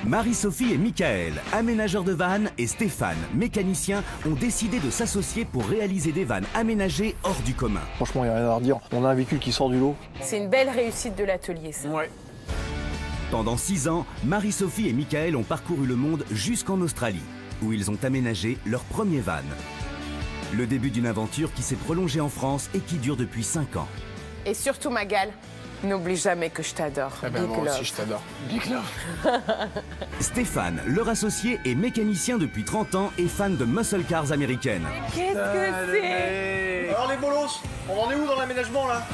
Marie-Sophie et Michael, aménageurs de vannes, et Stéphane, mécanicien, ont décidé de s'associer pour réaliser des vannes aménagées hors du commun. Franchement, il n'y a rien à redire. On a un véhicule qui sort du lot. C'est une belle réussite de l'atelier, ça. Ouais. Pendant 6 ans, Marie-Sophie et Michael ont parcouru le monde jusqu'en Australie, où ils ont aménagé leur premier van. Le début d'une aventure qui s'est prolongée en France et qui dure depuis 5 ans. Et surtout, Magal, n'oublie jamais que je t'adore. Eh ben, Big moi love. aussi, je t'adore. Big love. Stéphane, leur associé, est mécanicien depuis 30 ans et fan de muscle cars américaines. Qu'est-ce que c'est? Alors les bolos, on en est où dans l'aménagement là?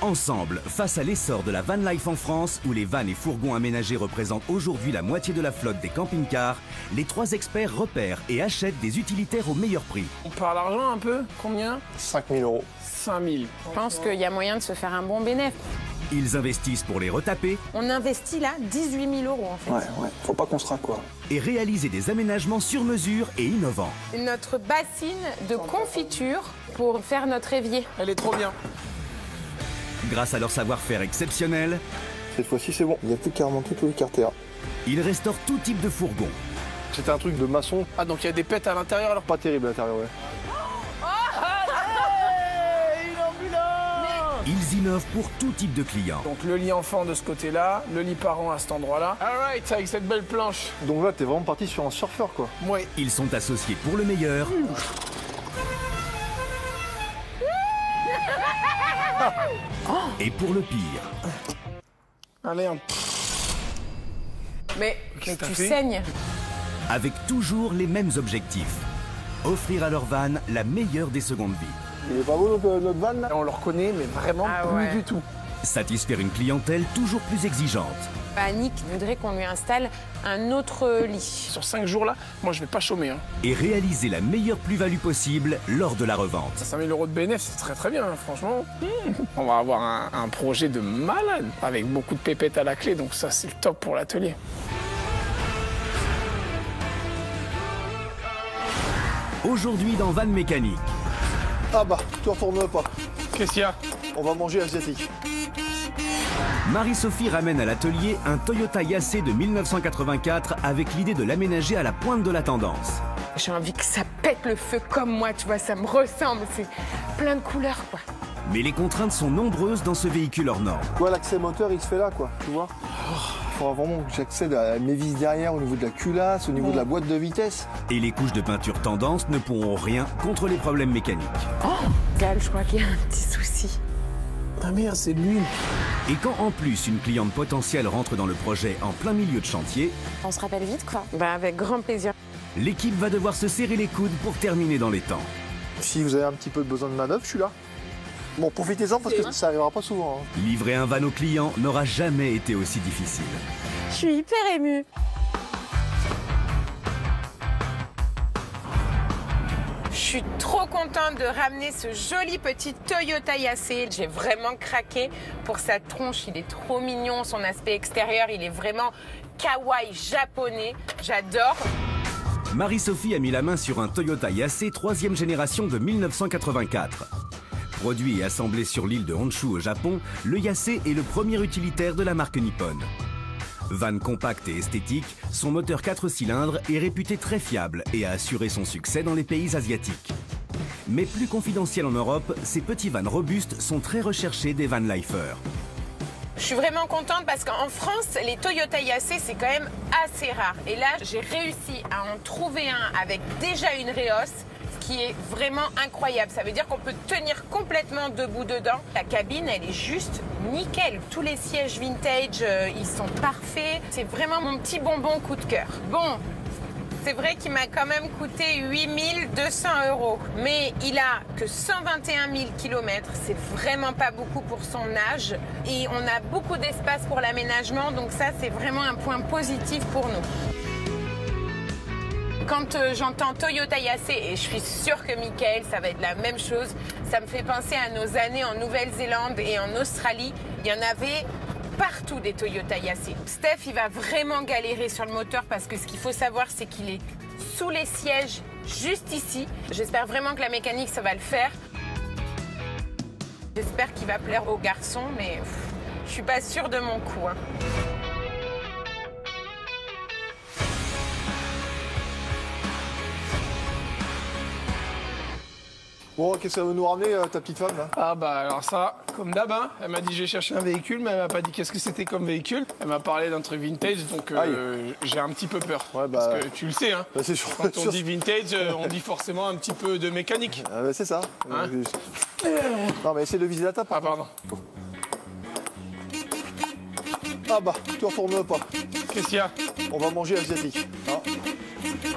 Ensemble, face à l'essor de la van life en France, où les vannes et fourgons aménagés représentent aujourd'hui la moitié de la flotte des camping-cars, les 3 experts repèrent et achètent des utilitaires au meilleur prix. On parle argent un peu? Combien? 5 000 €. 5 000. Je pense qu'il y a moyen de se faire un bon bénéfice. Ils investissent pour les retaper On investit là 18 000 € en fait. Ouais, faut pas qu'on se rate quoi. et réaliser des aménagements sur mesure et innovants. Notre bassine de confiture pour faire notre évier. Elle est trop bien. Grâce à leur savoir-faire exceptionnel, Cette fois-ci c'est bon, il n'y a plus qu'à remonter tous les carters. ils restaurent tout type de fourgon. C'était un truc de maçon, Ah, donc il y a des pètes à l'intérieur alors? pas terrible à l'intérieur, ouais. Ils innovent pour tout type de clients. Donc le lit enfant de ce côté-là, le lit parent à cet endroit-là. Alright, avec cette belle planche. Donc là t'es vraiment parti sur un surfeur quoi. Ouais. Ils sont associés pour le meilleur et pour le pire. Allez, Mais Qu'est-ce que tu t'as fait saignes. Avec toujours les mêmes objectifs. Offrir à leur van la meilleure des secondes vies. Il est pas beau notre van là? on le reconnaît, mais vraiment Ah plus ouais. du tout. Satisfaire une clientèle toujours plus exigeante. Annick voudrait qu'on lui installe un autre lit. Sur 5 jours là, moi je vais pas chômer. Hein. Et réaliser la meilleure plus-value possible lors de la revente. 5 000 € de bénéfice, c'est très bien, hein, franchement. On va avoir un projet de malade, avec beaucoup de pépettes à la clé, donc ça c'est le top pour l'atelier. Aujourd'hui dans Van Mécanique, Ah bah, tu retournes pas. Qu'est-ce qu'il y a? On va manger asiatique. Marie-Sophie ramène à l'atelier un Toyota Yassé de 1984 avec l'idée de l'aménager à la pointe de la tendance. J'ai envie que ça pète le feu comme moi, tu vois, ça me ressemble. C'est plein de couleurs, quoi. Mais les contraintes sont nombreuses dans ce véhicule hors norme. Quoi, l'accès moteur il se fait là quoi, tu vois? Il faudra vraiment que j'accède à mes vis derrière au niveau de la culasse, au niveau de la boîte de vitesse. Et les couches de peinture tendance ne pourront rien contre les problèmes mécaniques. Gal, je crois qu'il y a un petit souci. Ah merde, c'est de l'huile. Et quand en plus une cliente potentielle rentre dans le projet en plein milieu de chantier, On se rappelle vite, quoi. Bah, avec grand plaisir. l'équipe va devoir se serrer les coudes pour terminer dans les temps. Si vous avez un petit peu besoin de manœuvre, je suis là. Bon, profitez-en parce que ça arrivera pas souvent. Hein. Livrer un van au client n'aura jamais été aussi difficile. Je suis hyper émue. Je suis trop contente de ramener ce joli petit Toyota Yassé. J'ai vraiment craqué pour sa tronche. Il est trop mignon. Son aspect extérieur, il est vraiment kawaii japonais. J'adore. Marie-Sophie a mis la main sur un Toyota Yassé 3e génération de 1984. Produit et assemblé sur l'île de Honshu au Japon, le Yassé est le premier utilitaire de la marque Nippon. Van compact et esthétique, son moteur 4 cylindres est réputé très fiable et a assuré son succès dans les pays asiatiques. Mais plus confidentiel en Europe, ces petits vans robustes sont très recherchés des van lifers. Je suis vraiment contente parce qu'en France, les Toyota Yassé, c'est quand même assez rare. Et là, j'ai réussi à en trouver un avec déjà une réhausse, ce qui est vraiment incroyable. Ça veut dire qu'on peut tenir complètement debout dedans. La cabine, elle est juste nickel. Tous les sièges vintage, ils sont parfaits. C'est vraiment mon petit bonbon coup de cœur. Bon, c'est vrai qu'il m'a quand même coûté 8 200 €. Mais il a que 121 000 km. C'est vraiment pas beaucoup pour son âge. Et on a beaucoup d'espace pour l'aménagement. Donc ça, c'est vraiment un point positif pour nous. Quand j'entends Toyota Yassé, et je suis sûre que Michael, ça va être la même chose, ça me fait penser à nos années en Nouvelle-Zélande et en Australie. Il y en avait partout des Toyota Yassé. Steph, il va vraiment galérer sur le moteur parce que ce qu'il faut savoir, c'est qu'il est sous les sièges, juste ici. J'espère vraiment que la mécanique, ça va le faire. J'espère qu'il va plaire aux garçons, mais je suis pas sûre de mon coup. Hein. Bon, qu'est-ce que ça veut nous ramener, ta petite femme, là? Ah bah alors ça, comme d'hab, hein, elle m'a dit je vais chercher un véhicule, mais elle m'a pas dit qu'est-ce que c'était comme véhicule. Elle m'a parlé d'un truc vintage, donc j'ai un petit peu peur. Ouais, bah, parce que tu le sais, hein, bah, c'est sûr. quand on dit vintage, on dit forcément un petit peu de mécanique. Ah, bah, c'est ça. Hein? Non, mais essaye de viser la table. Ah pardon. Ah bah, tu retournes pas. Qu'est-ce qu'il y a? On va manger asiatique. Hein?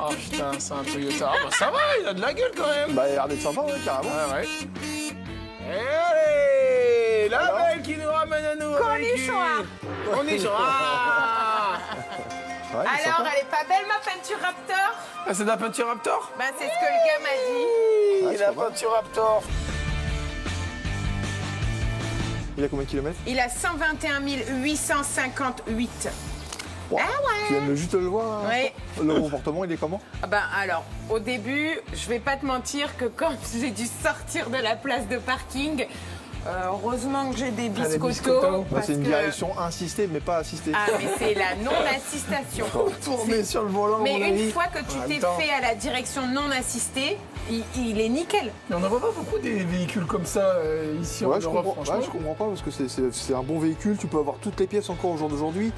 Oh putain, c'est un Toyota. Ah bah ça va, il a de la gueule quand même. Bah, il a l'air d'être sympa, ouais, carrément. Ouais, ouais. Et allez, la Alors belle qui nous ramène à nous. Cornichon. Cornichon. Ah, Ouais, il est Alors, sympa. elle est pas belle ma peinture Raptor? Ah, c'est de la peinture Raptor? Ben c'est ce que le gars m'a dit. Ouais, c'est La pas mal. peinture Raptor. Il a combien de kilomètres? Il a 121 858. Wow. Ah ouais. Tu viens de juste le voir, hein, Oui. Le comportement, il est comment? Ah ben alors, au début, je vais pas te mentir que quand j'ai dû sortir de la place de parking, heureusement que j'ai des biscottos. biscottos. Bah, c'est une direction insistée, mais pas assistée. Ah mais c'est la non-assistation. Tourner sur le volant. Mais à mon une avis. fois que tu En même t'es temps. fait à la direction non assistée, il est nickel. Mais on n'en voit pas beaucoup des véhicules comme ça ici en Ouais, je Europe, comprends, franchement. ouais, je comprends pas parce que c'est un bon véhicule, tu peux avoir toutes les pièces encore au jour d'aujourd'hui.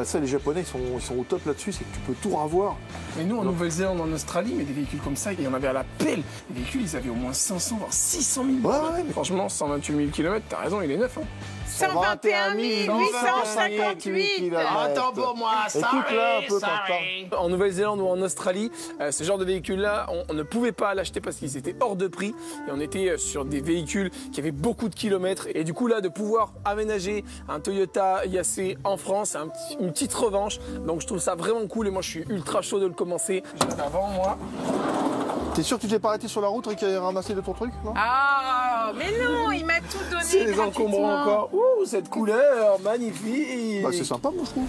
Ça, les Japonais, ils sont au top là-dessus, c'est que tu peux tout revoir. Mais nous, en Nouvelle-Zélande, en Australie, mais des véhicules comme ça, il y en avait à la pelle. Les véhicules, ils avaient au moins 500, voire 600 000. Ouais, ouais, mais- Franchement, 128 000 km, t'as raison, il est neuf. Hein. 121 858. Attends pour moi, Écoute-la un peu quand sorry. En Nouvelle-Zélande ou en Australie, ce genre de véhicule-là, on ne pouvait pas l'acheter parce qu'ils étaient hors de prix. Et on était sur des véhicules qui avaient beaucoup de kilomètres. Et du coup, là, de pouvoir aménager un Toyota Yassé en France, c'est une petite revanche. Donc, je trouve ça vraiment cool. Et moi, je suis ultra chaud de le commencer. Juste avant, moi. T'es sûr que tu t'es pas arrêté sur la route et qu'il a ramassé de ton truc, non? Ah, mais non, il m'a tout donné. C'est les encombrants gratuitement. encore. Ouh, cette couleur, magnifique. Bah, c'est sympa, moi, je trouve.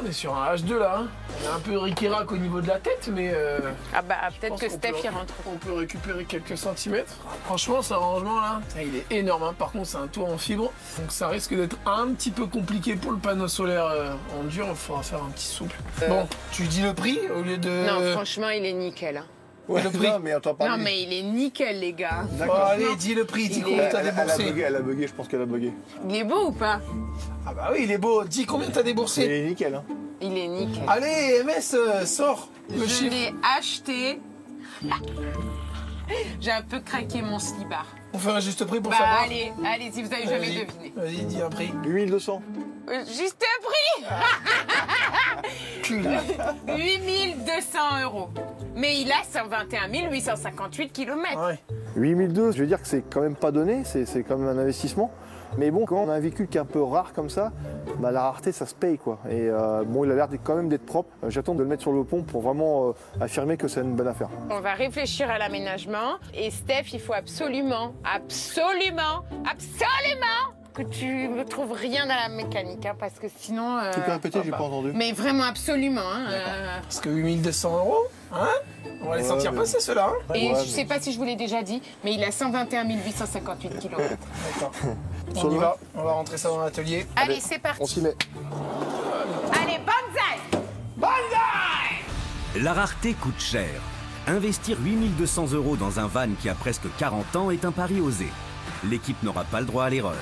On est sur un H2 là. Hein. On a un peu ric-rac au niveau de la tête, mais Ah bah peut-être pense que qu'on Steph peut- y rentre. on peut récupérer quelques centimètres. Franchement, ce rangement là, il est énorme. Hein. Par contre, c'est un toit en fibre, donc ça risque d'être un petit peu compliqué pour le panneau solaire en dur. Il faudra faire un petit souple. Bon, tu dis le prix au lieu de. Non, franchement, il est nickel. Hein. Ouais, le prix. non, mais attends, Non, mais il est nickel, les gars. Bon, D'accord. allez, dis le prix. Dis Il combien est- t'as déboursé. Elle a bugué, je pense qu'elle a bugué. Il est beau ou pas? Ah bah oui, il est beau. Dis combien t'as Il déboursé. est nickel, hein. Il est nickel. Allez, MS, sors le Je chiffre. l'ai acheté. J'ai un peu craqué mon slibard. On fait un juste prix pour Bah savoir. allez, allez-y, vous avez jamais Vas-y. deviné. Vas-y, dis un prix. 8200. Juste prix Cul. 8200 €. Mais il a 121 858 km. Ouais. 8200, je veux dire que c'est quand même pas donné, c'est quand même un investissement. Mais bon, quand on a un véhicule qui est un peu rare comme ça, bah, la rareté, ça se paye, quoi. Et bon, il a l'air quand même d'être propre. J'attends de le mettre sur le pont pour vraiment affirmer que c'est une bonne affaire. On va réfléchir à l'aménagement. Et Steph, il faut absolument que tu me trouves rien dans la mécanique. Hein, parce que sinon... Tu peux répéter, j'ai pas entendu. Mais vraiment absolument. Hein, Parce que 8200 €, hein. On va les Ouais, sentir mais- passer ceux-là. Hein. Et Ouais, je mais- sais pas si je vous l'ai déjà dit, mais il a 121 858 km. D'accord. Sur On y le- va. On va rentrer ça dans l'atelier. Allez, c'est On parti. s'y met. Allez, banzai! La rareté coûte cher. Investir 8200 € dans un van qui a presque 40 ans est un pari osé. L'équipe n'aura pas le droit à l'erreur.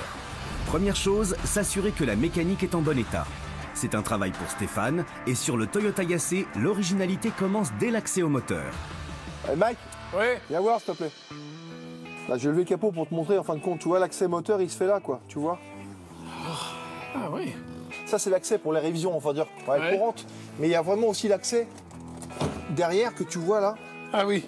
Première chose, s'assurer que la mécanique est en bon état. C'est un travail pour Stéphane, et sur le Toyota Yassé, l'originalité commence dès l'accès au moteur. Mike, Ouais. viens voir, s'il te plaît. Là, j'ai levé le capot pour te montrer, en fin de compte, tu vois, l'accès moteur, il se fait là, quoi, tu vois. Ah oui. Ça, c'est l'accès pour les révisions, on va dire, Ouais. courantes. Mais il y a vraiment aussi l'accès derrière que tu vois là. Ah oui.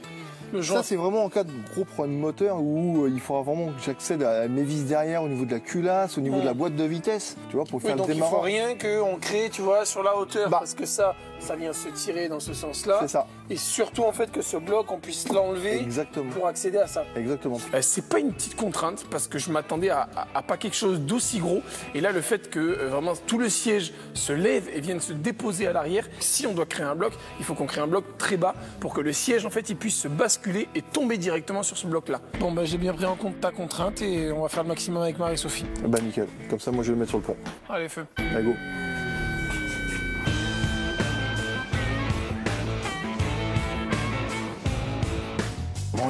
Le Ça, joint. c'est vraiment en cas de gros problème moteur où il faudra vraiment que j'accède à mes vis derrière au niveau de la culasse, au niveau de la boîte de vitesse, tu vois, pour Oui, faire donc le il faut démarrage. rien qu'on crée, tu vois, sur la hauteur, Bah. parce que ça vient se tirer dans ce sens-là. C'est ça, Et surtout, en fait, que ce bloc, on puisse l'enlever exactement. pour accéder à ça. Exactement. C'est pas une petite contrainte parce que je m'attendais à pas quelque chose d'aussi gros. Et là, le fait que vraiment tout le siège se lève et vienne se déposer à l'arrière, si on doit créer un bloc, il faut qu'on crée un bloc très bas pour que le siège, en fait, il puisse se basculer et tomber directement sur ce bloc-là. Bon, bah, j'ai bien pris en compte ta contrainte et on va faire le maximum avec Marie-Sophie. Bah nickel. Comme ça, moi, je vais le mettre sur le pont. Allez, feu. Allez, go.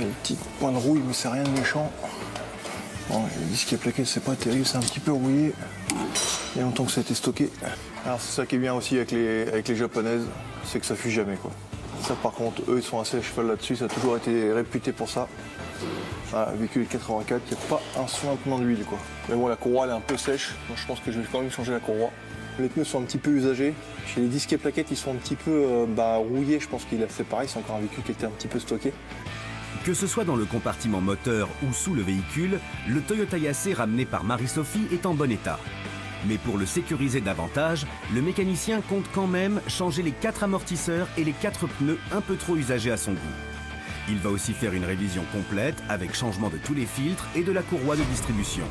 des petites points de rouille, mais c'est rien de méchant. Bon, le disque plaqué, c'est pas terrible, c'est un petit peu rouillé. Il y a longtemps que ça a été stocké. Alors c'est ça qui est bien aussi avec les japonaises, c'est que ça fuit jamais quoi. Ça par contre, eux ils sont assez à cheval là-dessus, ça a toujours été réputé pour ça. Voilà, véhicule 84, il n'y a pas un sointement d'huile quoi. Mais bon, la courroie elle est un peu sèche, donc je pense que je vais quand même changer la courroie. Les pneus sont un petit peu usagés. Chez les disques et plaquettes, ils sont un petit peu rouillés. Je pense qu'il a fait pareil, c'est encore un véhicule qui était un petit peu stocké. Que ce soit dans le compartiment moteur ou sous le véhicule, le Toyota Yasse ramené par Marie-Sophie est en bon état. Mais pour le sécuriser davantage, le mécanicien compte quand même changer les 4 amortisseurs et les 4 pneus un peu trop usagés à son goût. Il va aussi faire une révision complète avec changement de tous les filtres et de la courroie de distribution.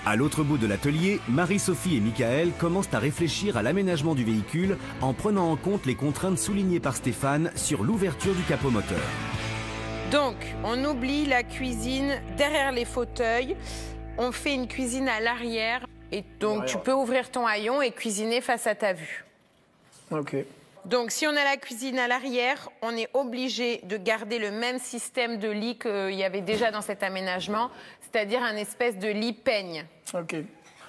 À l'autre bout de l'atelier, Marie-Sophie et Michael commencent à réfléchir à l'aménagement du véhicule en prenant en compte les contraintes soulignées par Stéphane sur l'ouverture du capot moteur. Donc, on oublie la cuisine derrière les fauteuils. On fait une cuisine à l'arrière. Et donc, tu peux ouvrir ton haillon et cuisiner face à ta vue. Ok. Donc, si on a la cuisine à l'arrière, on est obligé de garder le même système de lit qu'il y avait déjà dans cet aménagement, c'est-à-dire un espèce de lit peigne. Ok.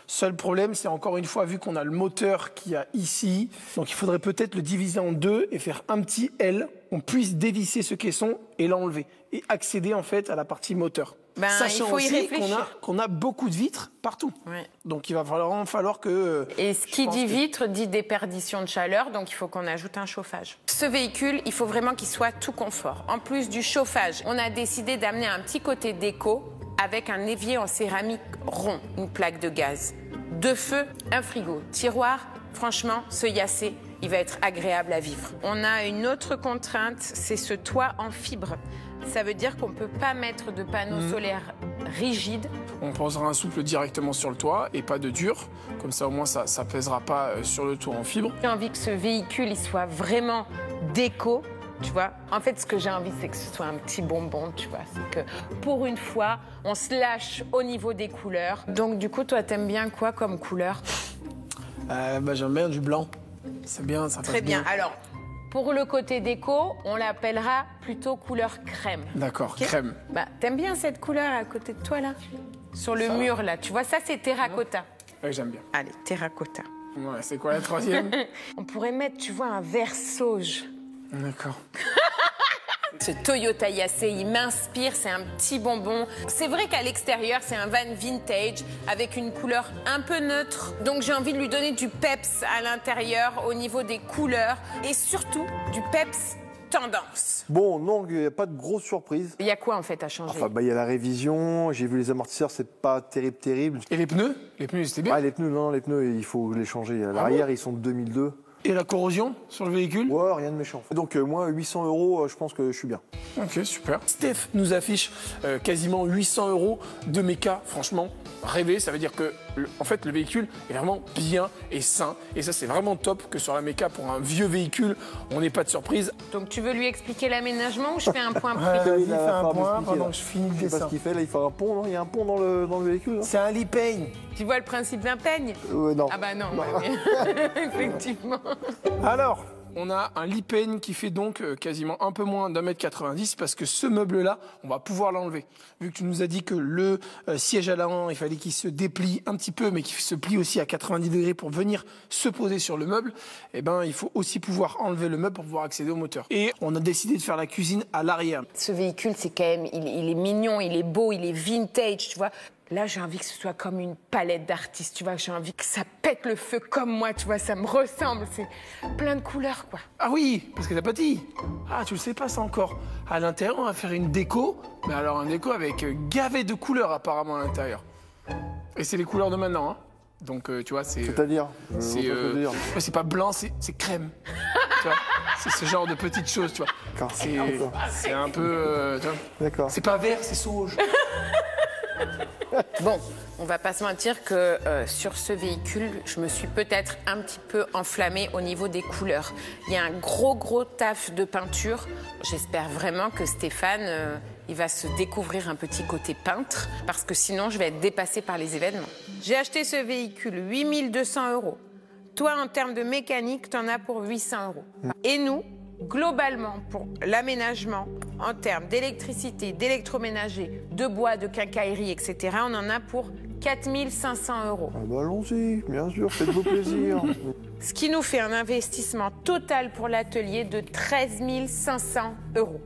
Seul problème, c'est encore une fois, vu qu'on a le moteur qu'il y a ici, donc il faudrait peut-être le diviser en deux et faire un petit L, on puisse dévisser ce caisson et l'enlever et accéder en fait à la partie moteur. Sachant il faut y aussi réfléchir. qu'on a beaucoup de vitres partout. Ouais. Donc il va vraiment falloir que... Et ce qui dit vitre dit déperdition de chaleur, donc il faut qu'on ajoute un chauffage. Ce véhicule, il faut vraiment qu'il soit tout confort. En plus du chauffage, on a décidé d'amener un petit côté déco avec un évier en céramique rond, une plaque de gaz, 2 feux, un frigo, tiroir. Franchement, ce Yasse, il va être agréable à vivre. On a une autre contrainte, c'est ce toit en fibre. Ça veut dire qu'on ne peut pas mettre de panneaux solaires rigides. On posera un souple directement sur le toit et pas de dur. Comme ça, au moins, ça ne pèsera pas sur le toit en fibre. J'ai envie que ce véhicule il soit vraiment déco, tu vois. En fait, ce que j'ai envie, c'est que ce soit un petit bonbon, tu vois. C'est que pour une fois, on se lâche au niveau des couleurs. Donc, du coup, toi, t'aimes bien quoi comme couleur? J'aime bien du blanc. C'est bien, ça passe Très bien. Alors, pour le côté déco, on l'appellera plutôt couleur crème. D'accord, Okay. crème. T'aimes bien cette couleur à côté de toi, là? Sur le mur, là. Tu vois, ça, c'est terracotta. Oui, j'aime bien. Allez, terracotta. Ouais, c'est quoi la troisième? On pourrait mettre, tu vois, un vert sauge. D'accord. Ce Toyota Yasse, il m'inspire, c'est un petit bonbon. C'est vrai qu'à l'extérieur, c'est un van vintage avec une couleur un peu neutre. Donc j'ai envie de lui donner du peps à l'intérieur au niveau des couleurs et surtout du peps tendance. Bon, non, il n'y a pas de grosse surprise. Il y a quoi en fait à changer? Enfin, il y a la révision, j'ai vu les amortisseurs, c'est pas terrible. Et les pneus? Les pneus, c'était bien. Ah, les pneus, non, les pneus, il faut les changer. À l'arrière, ils sont de 2002. Et la corrosion sur le véhicule? Ouais, rien de méchant. Donc moi, 800 €, je pense que je suis bien. Ok, super. Steph nous affiche quasiment 800 € de méca. Franchement, rêver, ça veut dire que en fait, le véhicule est vraiment bien et sain. Et ça, c'est vraiment top que sur la méca, pour un vieux véhicule, on n'ait pas de surprise. Donc tu veux lui expliquer l'aménagement ou je fais un point prix? Vas-y, Il fais va un falloir point m'expliquer, pendant là. que je finis le Je sais pas dessin. ce qu'il fait, là, il fait un pont, non? Il y a un pont dans le véhicule, là? C'est un lipane. Tu vois le principe d'un peigne? Non. Ah bah non, ouais, mais effectivement. Alors, on a un lipane qui fait donc quasiment un peu moins d'1,90 m parce que ce meuble-là, on va pouvoir l'enlever. Vu que tu nous as dit que le siège à l'avant, il fallait qu'il se déplie un petit peu, mais qu'il se plie aussi à 90 degrés pour venir se poser sur le meuble, eh ben, il faut aussi pouvoir enlever le meuble pour pouvoir accéder au moteur. Et on a décidé de faire la cuisine à l'arrière. Ce véhicule, c'est quand même, il est mignon, il est beau, il est vintage, tu vois. Là, j'ai envie que ce soit comme une palette d'artistes, tu vois. J'ai envie que ça pète le feu comme moi, tu vois. Ça me ressemble, c'est plein de couleurs, quoi. Ah oui, parce que t'as pas dit. Ah, tu le sais pas ça encore. À l'intérieur, on va faire une déco, mais alors un déco avec gavé de couleurs apparemment à l'intérieur. Et c'est les couleurs de maintenant, hein. Donc tu vois, c'est. C'est-à-dire C'est ouais, c'est pas blanc, c'est crème. Tu vois, c'est ce genre de petites choses, tu vois. D'accord. C'est un peu. Tu vois. D'accord. C'est pas vert, c'est sauge. Bon, on va pas se mentir que sur ce véhicule, je me suis peut-être un petit peu enflammée au niveau des couleurs. Il y a un gros taf de peinture. J'espère vraiment que Stéphane, il va se découvrir un petit côté peintre, parce que sinon, je vais être dépassée par les événements. J'ai acheté ce véhicule 8 200 €. Toi, en termes de mécanique, t'en as pour 800 €. Et nous, globalement, pour l'aménagement, en termes d'électricité, d'électroménager, de bois, de quincaillerie, etc., on en a pour 4 500 euros. Ah bah allons-y, bien sûr, faites-vous plaisir. Ce qui nous fait un investissement total pour l'atelier de 13 500 euros.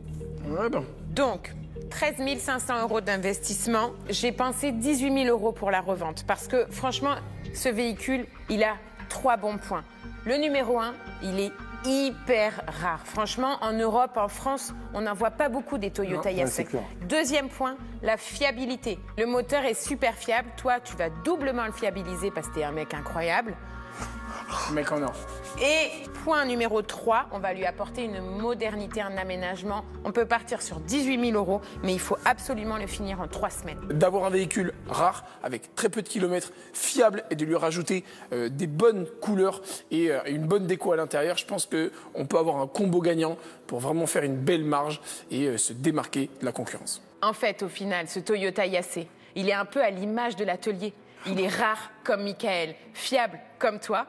Ouais, ben. Donc, 13 500 euros d'investissement. J'ai pensé 18 000 euros pour la revente parce que franchement, ce véhicule, il a 3 bons points. Le numéro 1, il est hyper rare. Franchement, en Europe, en France, on n'en voit pas beaucoup des Toyota Yaris. Deuxième point, la fiabilité. Le moteur est super fiable. Toi, tu vas doublement le fiabiliser parce que tu es un mec incroyable. Mec en or. Et point numéro 3, on va lui apporter une modernité, un aménagement. On peut partir sur 18 000 euros, mais il faut absolument le finir en 3 semaines. D'avoir un véhicule rare, avec très peu de kilomètres, fiable, et de lui rajouter des bonnes couleurs et une bonne déco à l'intérieur, je pense qu'on peut avoir un combo gagnant pour vraiment faire une belle marge et se démarquer de la concurrence. En fait, au final, ce Toyota Yaris, il est un peu à l'image de l'atelier. Il est rare comme Michael, fiable comme toi,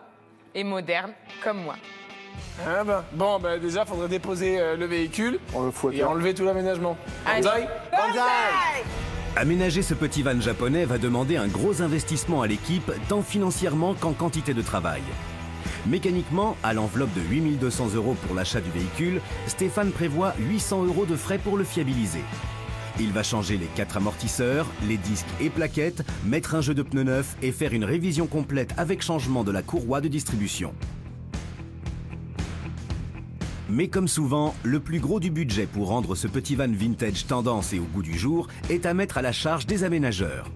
et moderne comme moi. Ah ben, bon, ben déjà, il faudrait déposer le véhicule et enlever tout l'aménagement. Banzai! Aménager ce petit van japonais va demander un gros investissement à l'équipe, tant financièrement qu'en quantité de travail. Mécaniquement, à l'enveloppe de 8 200 euros pour l'achat du véhicule, Stéphane prévoit 800 euros de frais pour le fiabiliser. Il va changer les 4 amortisseurs, les disques et plaquettes, mettre un jeu de pneus neufs et faire une révision complète avec changement de la courroie de distribution. Mais comme souvent, le plus gros du budget pour rendre ce petit van vintage tendance et au goût du jour est à mettre à la charge des aménageurs.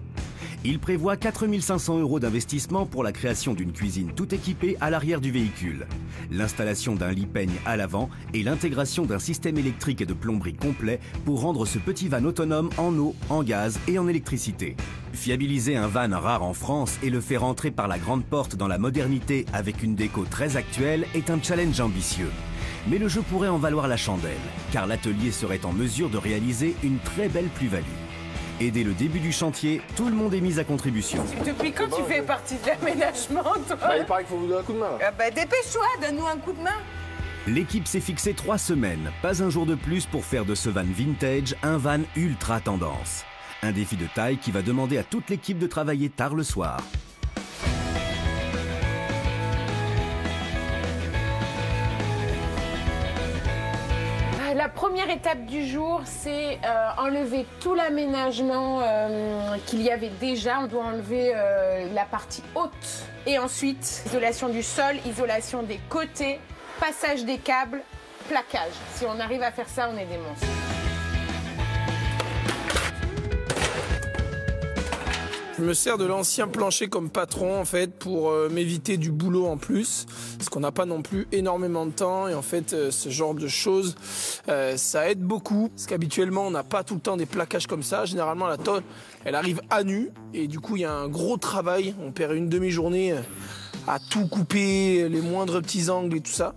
Il prévoit 4 500 euros d'investissement pour la création d'une cuisine tout équipée à l'arrière du véhicule, l'installation d'un lit peigne à l'avant et l'intégration d'un système électrique et de plomberie complet pour rendre ce petit van autonome en eau, en gaz et en électricité. Fiabiliser un van rare en France et le faire entrer par la grande porte dans la modernité avec une déco très actuelle est un challenge ambitieux. Mais le jeu pourrait en valoir la chandelle, car l'atelier serait en mesure de réaliser une très belle plus-value. Et dès le début du chantier, tout le monde est mis à contribution. Depuis quand tu fais partie de l'aménagement, toi? Il paraît qu'il faut vous donner un coup de main. Là. Dépêche-toi, donne-nous un coup de main. L'équipe s'est fixé 3 semaines, pas un jour de plus pour faire de ce van vintage un van ultra tendance. Un défi de taille qui va demander à toute l'équipe de travailler tard le soir. La première étape du jour, c'est enlever tout l'aménagement qu'il y avait déjà. On doit enlever la partie haute. Et ensuite, isolation du sol, isolation des côtés, passage des câbles, plaquage. Si on arrive à faire ça, on est des monstres. Je me sers de l'ancien plancher comme patron en fait pour m'éviter du boulot en plus parce qu'on n'a pas non plus énormément de temps et en fait ce genre de choses ça aide beaucoup parce qu'habituellement on n'a pas tout le temps des plaquages comme ça. Généralement la tôle elle arrive à nu et du coup il y a un gros travail, on perd une demi-journée à tout couper, les moindres petits angles et tout ça.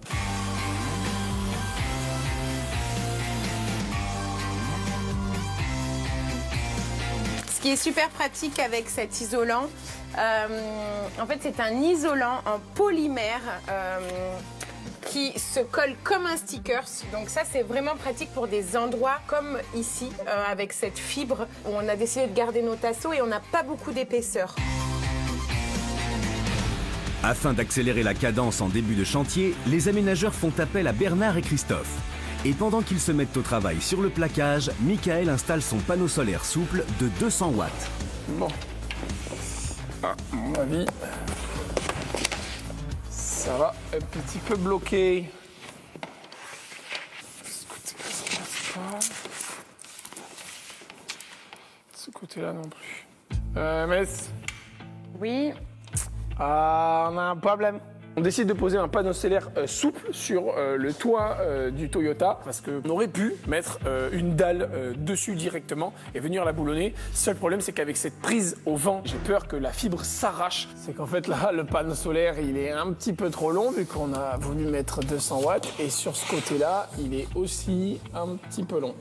Ce qui est super pratique avec cet isolant, en fait c'est un isolant en polymère qui se colle comme un sticker. Donc ça c'est vraiment pratique pour des endroits comme ici avec cette fibre où on a décidé de garder nos tasseaux et on n'a pas beaucoup d'épaisseur. Afin d'accélérer la cadence en début de chantier, les aménageurs font appel à Bernard et Christophe. Et pendant qu'ils se mettent au travail sur le plaquage, Michael installe son panneau solaire souple de 200 watts. Bon. À mon avis, ça va un petit peu bloqué. Ce côté-là, ça passe pas. Ce côté-là non plus. Mess. Oui. Ah, on a un problème. On décide de poser un panneau solaire souple sur le toit du Toyota parce qu'on aurait pu mettre une dalle dessus directement et venir la boulonner. Seul problème, c'est qu'avec cette prise au vent, j'ai peur que la fibre s'arrache. C'est qu'en fait, là, le panneau solaire, il est un petit peu trop long vu qu'on a voulu mettre 200 watts. Et sur ce côté-là, il est aussi un petit peu long.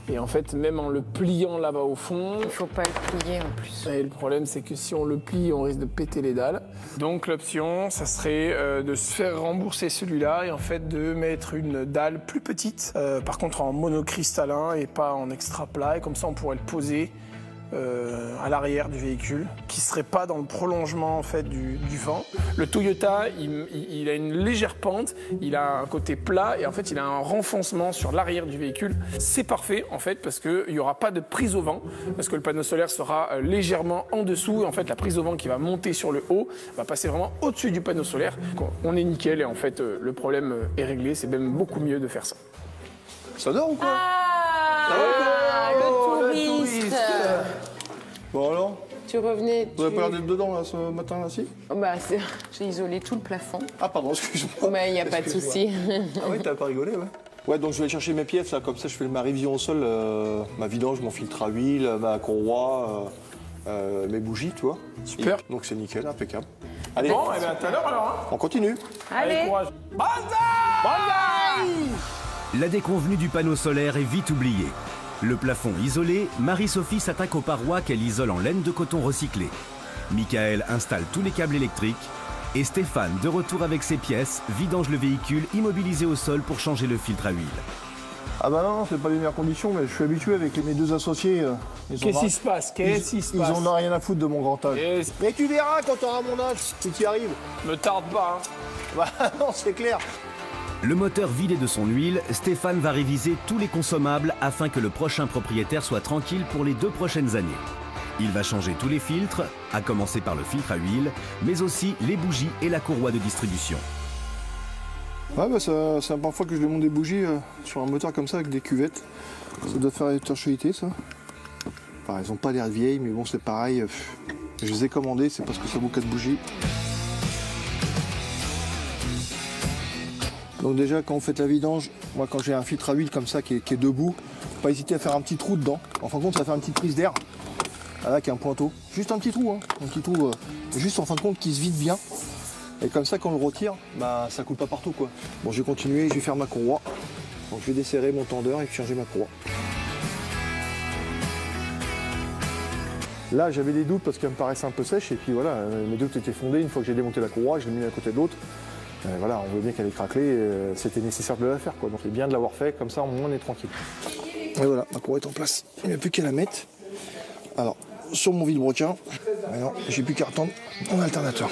Et en fait, même en le pliant là-bas au fond... Il faut pas le plier en plus. Et le problème, c'est que si on le plie, on risque de péter les dalles. Donc l'option, ça serait de se faire rembourser celui-là et en fait de mettre une dalle plus petite. Par contre en monocristallin et pas en extra plat. Et comme ça, on pourrait le poser à l'arrière du véhicule, qui serait pas dans le prolongement en fait du vent. Le Toyota, il a une légère pente, il a un côté plat et en fait il a un renfoncement sur l'arrière du véhicule. C'est parfait en fait parce qu'il n'y aura pas de prise au vent, parce que le panneau solaire sera légèrement en dessous et en fait la prise au vent qui va monter sur le haut va passer vraiment au-dessus du panneau solaire. On est nickel et en fait le problème est réglé, c'est même beaucoup mieux de faire ça. Ça dort ou quoi? Le touriste. Bon alors? Tu revenais. Vous avez pas l'air d'être dedans là ce matin là, si? Bah, j'ai isolé tout le plafond. Ah pardon, excuse-moi. Mais il n'y a pas de souci. Ah oui, t'as pas rigolé, ouais. Ouais, donc je vais aller chercher mes pièces là, comme ça je fais ma révision au sol, ma vidange, mon filtre à huile, ma courroie, mes bougies, tu vois. Super. Donc c'est nickel, impeccable. Allez, Bon, et bien à tout à l'heure alors. Hein. on continue. Allez. Courage. Banzai! La déconvenue du panneau solaire est vite oubliée. Le plafond isolé, Marie-Sophie s'attaque aux parois qu'elle isole en laine de coton recyclé. Michael installe tous les câbles électriques et Stéphane, de retour avec ses pièces, vidange le véhicule immobilisé au sol pour changer le filtre à huile. Ah bah non, c'est pas les meilleures conditions, mais je suis habitué avec mes deux associés. Qu'est-ce qui se passe? Ils en ont rien à foutre de mon grand âge. Et Mais tu verras quand t'auras mon âge, si tu y arrives. me tarde pas. Hein. Bah non, c'est clair. Le moteur vidé de son huile, Stéphane va réviser tous les consommables afin que le prochain propriétaire soit tranquille pour les 2 prochaines années. Il va changer tous les filtres, à commencer par le filtre à huile, mais aussi les bougies et la courroie de distribution. Ouais, bah c'est la première fois que je démonte des bougies sur un moteur comme ça avec des cuvettes. Ça doit faire étanchéité, ça. Enfin, elles ont pas l'air vieilles, mais bon, c'est pareil. Je les ai commandées, c'est parce que ça vaut 4 bougies. Donc déjà, quand vous faites la vidange, moi quand j'ai un filtre à huile comme ça qui est debout, faut pas hésiter à faire un petit trou dedans. En fin de compte, ça fait une petite prise d'air. Là, qui est un pointeau. Juste un petit trou, hein. Un petit trou, juste en fin de compte qui se vide bien. Et comme ça, quand on le retire, bah, ça coule pas partout, quoi. Bon, je vais continuer, je vais faire ma courroie. Donc je vais desserrer mon tendeur et puis changer ma courroie. Là, j'avais des doutes parce qu'elle me paraissait un peu sèche et puis voilà, mes doutes étaient fondés. Une fois que j'ai démonté la courroie, je l'ai mis à côté de l'autre. Voilà, on voit bien qu'elle est craquelée, c'était nécessaire de la faire, quoi. Donc c'est bien de l'avoir fait, comme ça au moins on est tranquille. Et voilà, ma courroie est en place. Il n'y a plus qu'à la mettre. Alors, sur mon vilebrequin, maintenant, j'ai plus qu'à attendre mon alternateur.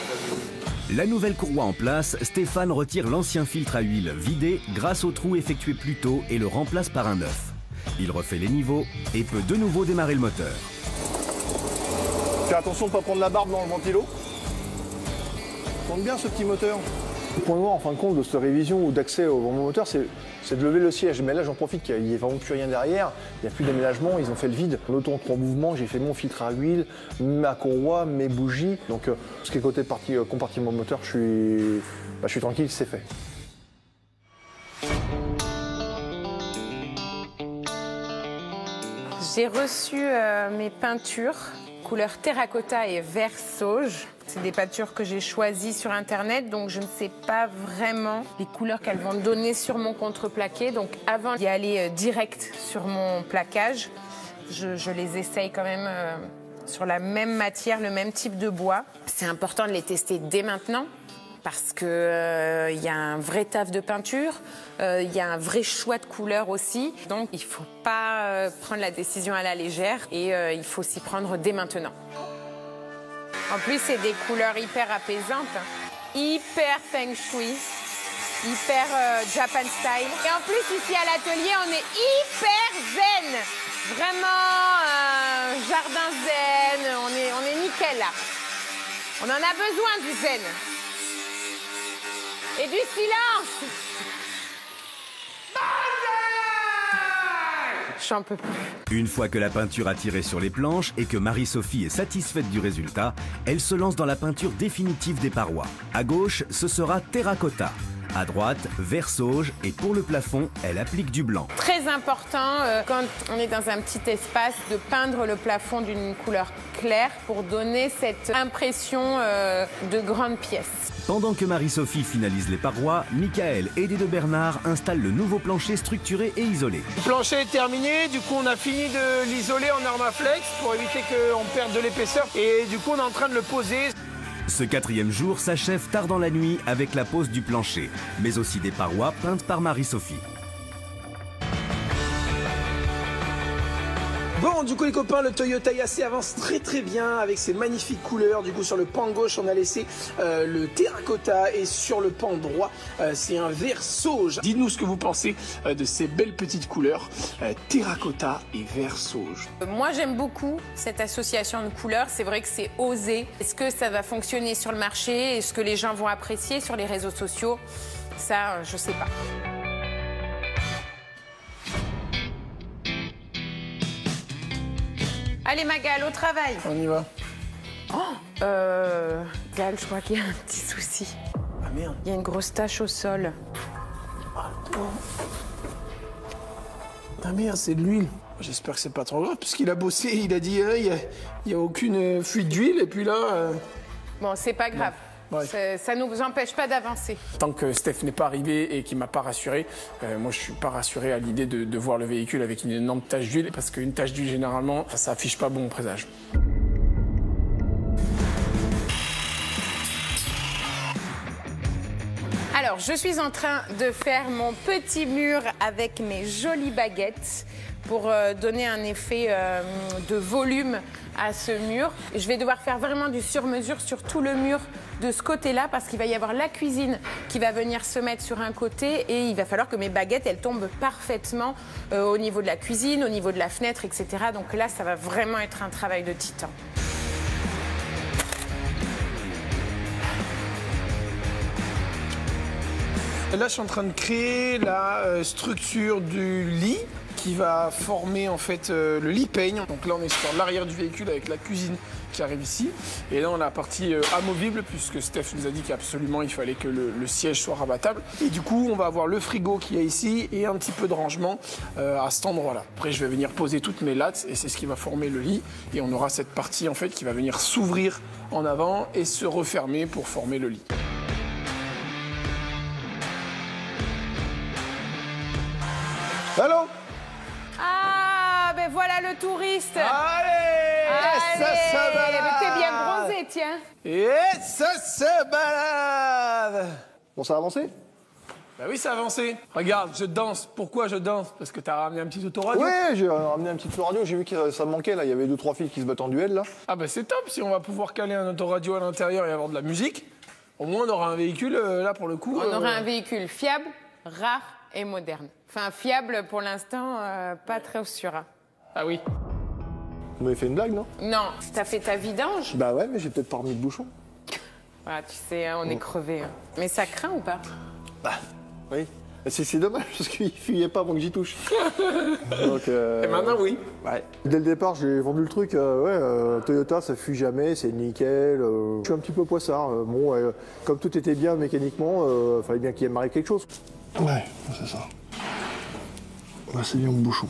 La nouvelle courroie en place, Stéphane retire l'ancien filtre à huile vidé grâce au trou effectué plus tôt et le remplace par un neuf. Il refait les niveaux et peut de nouveau démarrer le moteur. Fais attention de ne pas prendre la barbe dans le ventilo. Tourne bien ce petit moteur. Le point noir en fin de compte de cette révision ou d'accès au moteur, c'est de lever le siège. Mais là j'en profite qu'il n'y ait vraiment plus rien derrière, il n'y a plus d'aménagement, ils ont fait le vide. L'auto en 3 mouvements, j'ai fait mon filtre à huile, ma courroie, mes bougies. Donc ce qui est côté compartiment moteur, je suis tranquille, c'est fait. J'ai reçu mes peintures couleur terracotta et vert sauge. C'est des peintures que j'ai choisies sur internet, donc je ne sais pas vraiment les couleurs qu'elles vont donner sur mon contreplaqué. Donc avant d'y aller direct sur mon plaquage, je les essaye quand même sur la même matière, le même type de bois. C'est important de les tester dès maintenant parce qu'il y a un vrai taf de peinture, il y a un vrai choix de couleurs aussi. Donc il ne faut pas prendre la décision à la légère et il faut s'y prendre dès maintenant. En plus, c'est des couleurs hyper apaisantes, hyper feng shui, hyper Japan style. Et en plus, ici à l'atelier, on est hyper zen. Vraiment jardin zen, on est nickel là. On en a besoin du zen. Et du silence. J'en peux plus. Une fois que la peinture a tiré sur les planches et que Marie-Sophie est satisfaite du résultat, elle se lance dans la peinture définitive des parois. À gauche, ce sera terracotta. À droite, vert sauge et pour le plafond, elle applique du blanc. Très important quand on est dans un petit espace de peindre le plafond d'une couleur claire pour donner cette impression de grande pièce. Pendant que Marie-Sophie finalise les parois, Michael, aidé de Bernard, installe le nouveau plancher structuré et isolé. Le plancher est terminé, du coup on a fini de l'isoler en Armaflex pour éviter qu'on perde de l'épaisseur et du coup on est en train de le poser. Ce 4e jour s'achève tard dans la nuit avec la pose du plancher, mais aussi des parois peintes par Marie-Sophie. Bon, du coup les copains, le Toyota Yasse avance très bien avec ses magnifiques couleurs. Du coup sur le pan gauche on a laissé le terracotta et sur le pan droit c'est un vert sauge. Dites-nous ce que vous pensez de ces belles petites couleurs terracotta et vert sauge. Moi j'aime beaucoup cette association de couleurs, c'est vrai que c'est osé. Est-ce que ça va fonctionner sur le marché? Est-ce que les gens vont apprécier sur les réseaux sociaux? Ça, je sais pas. Allez Magal, au travail. On y va. Gal, je crois qu'il y a un petit souci. Ah merde. Il y a une grosse tache au sol. Ah merde, c'est de l'huile. J'espère que c'est pas trop grave, parce qu'il a bossé, il a dit il y a aucune fuite d'huile, et puis là... Bon, c'est pas grave. Ouais. Ça nous empêche pas d'avancer. Tant que Steph n'est pas arrivé et qu'il m'a pas rassuré, moi je suis pas rassuré à l'idée de voir le véhicule avec une énorme tache d'huile, parce qu'une tache d'huile généralement, ça affiche pas bon présage. Alors, je suis en train de faire mon petit mur avec mes jolies baguettes pour donner un effet de volume à ce mur. Je vais devoir faire vraiment du sur-mesure sur tout le mur de ce côté-là parce qu'il va y avoir la cuisine qui va venir se mettre sur un côté et il va falloir que mes baguettes, elles tombent parfaitement au niveau de la cuisine, au niveau de la fenêtre, etc. Donc là, ça va vraiment être un travail de titan. Là, je suis en train de créer la structure du lit qui va former en fait le lit peigne. Donc là, on est sur l'arrière du véhicule avec la cuisine qui arrive ici. Et là, on a la partie amovible puisque Steph nous a dit qu'absolument il fallait que le siège soit rabattable. Et du coup, on va avoir le frigo qui est ici et un petit peu de rangement à cet endroit-là. Après, je vais venir poser toutes mes lattes et c'est ce qui va former le lit. Et on aura cette partie en fait qui va venir s'ouvrir en avant et se refermer pour former le lit. Allô? Ah, ben voilà le touriste. Allez, ça se balade. Mais t'es bien bronzé, tiens. Et ça se balade. Bon, ça a avancé? Bah oui, ça a avancé. Regarde, je danse. Pourquoi je danse? Parce que t'as ramené un petit autoradio. Ouais, j'ai ramené un petit autoradio, j'ai vu que ça me manquait, là. Il y avait 2-3 fils qui se battent en duel, là. Ah bah c'est top, si on va pouvoir caler un autoradio à l'intérieur et avoir de la musique. Au moins, on aura un véhicule, là, pour le coup. On aura un véhicule fiable, rare et moderne. Enfin, fiable pour l'instant, pas très sûr. Ah oui. Vous m'avez fait une blague, non? Non, t'as fait ta vidange? Bah ouais, mais j'ai peut-être pas remis de bouchon. Voilà, tu sais, on est crevés. Mais ça craint ou pas? Bah, oui. C'est dommage, parce qu'il fuyait pas avant que j'y touche. Donc, Et maintenant, oui. Ouais. Dès le départ, j'ai vendu le truc, Toyota, ça fuit jamais, c'est nickel. Je suis un petit peu poissard. Comme tout était bien mécaniquement, fallait bien qu'il m'arrive quelque chose. Ouais, c'est ça. Bah, c'est bien mon bouchon.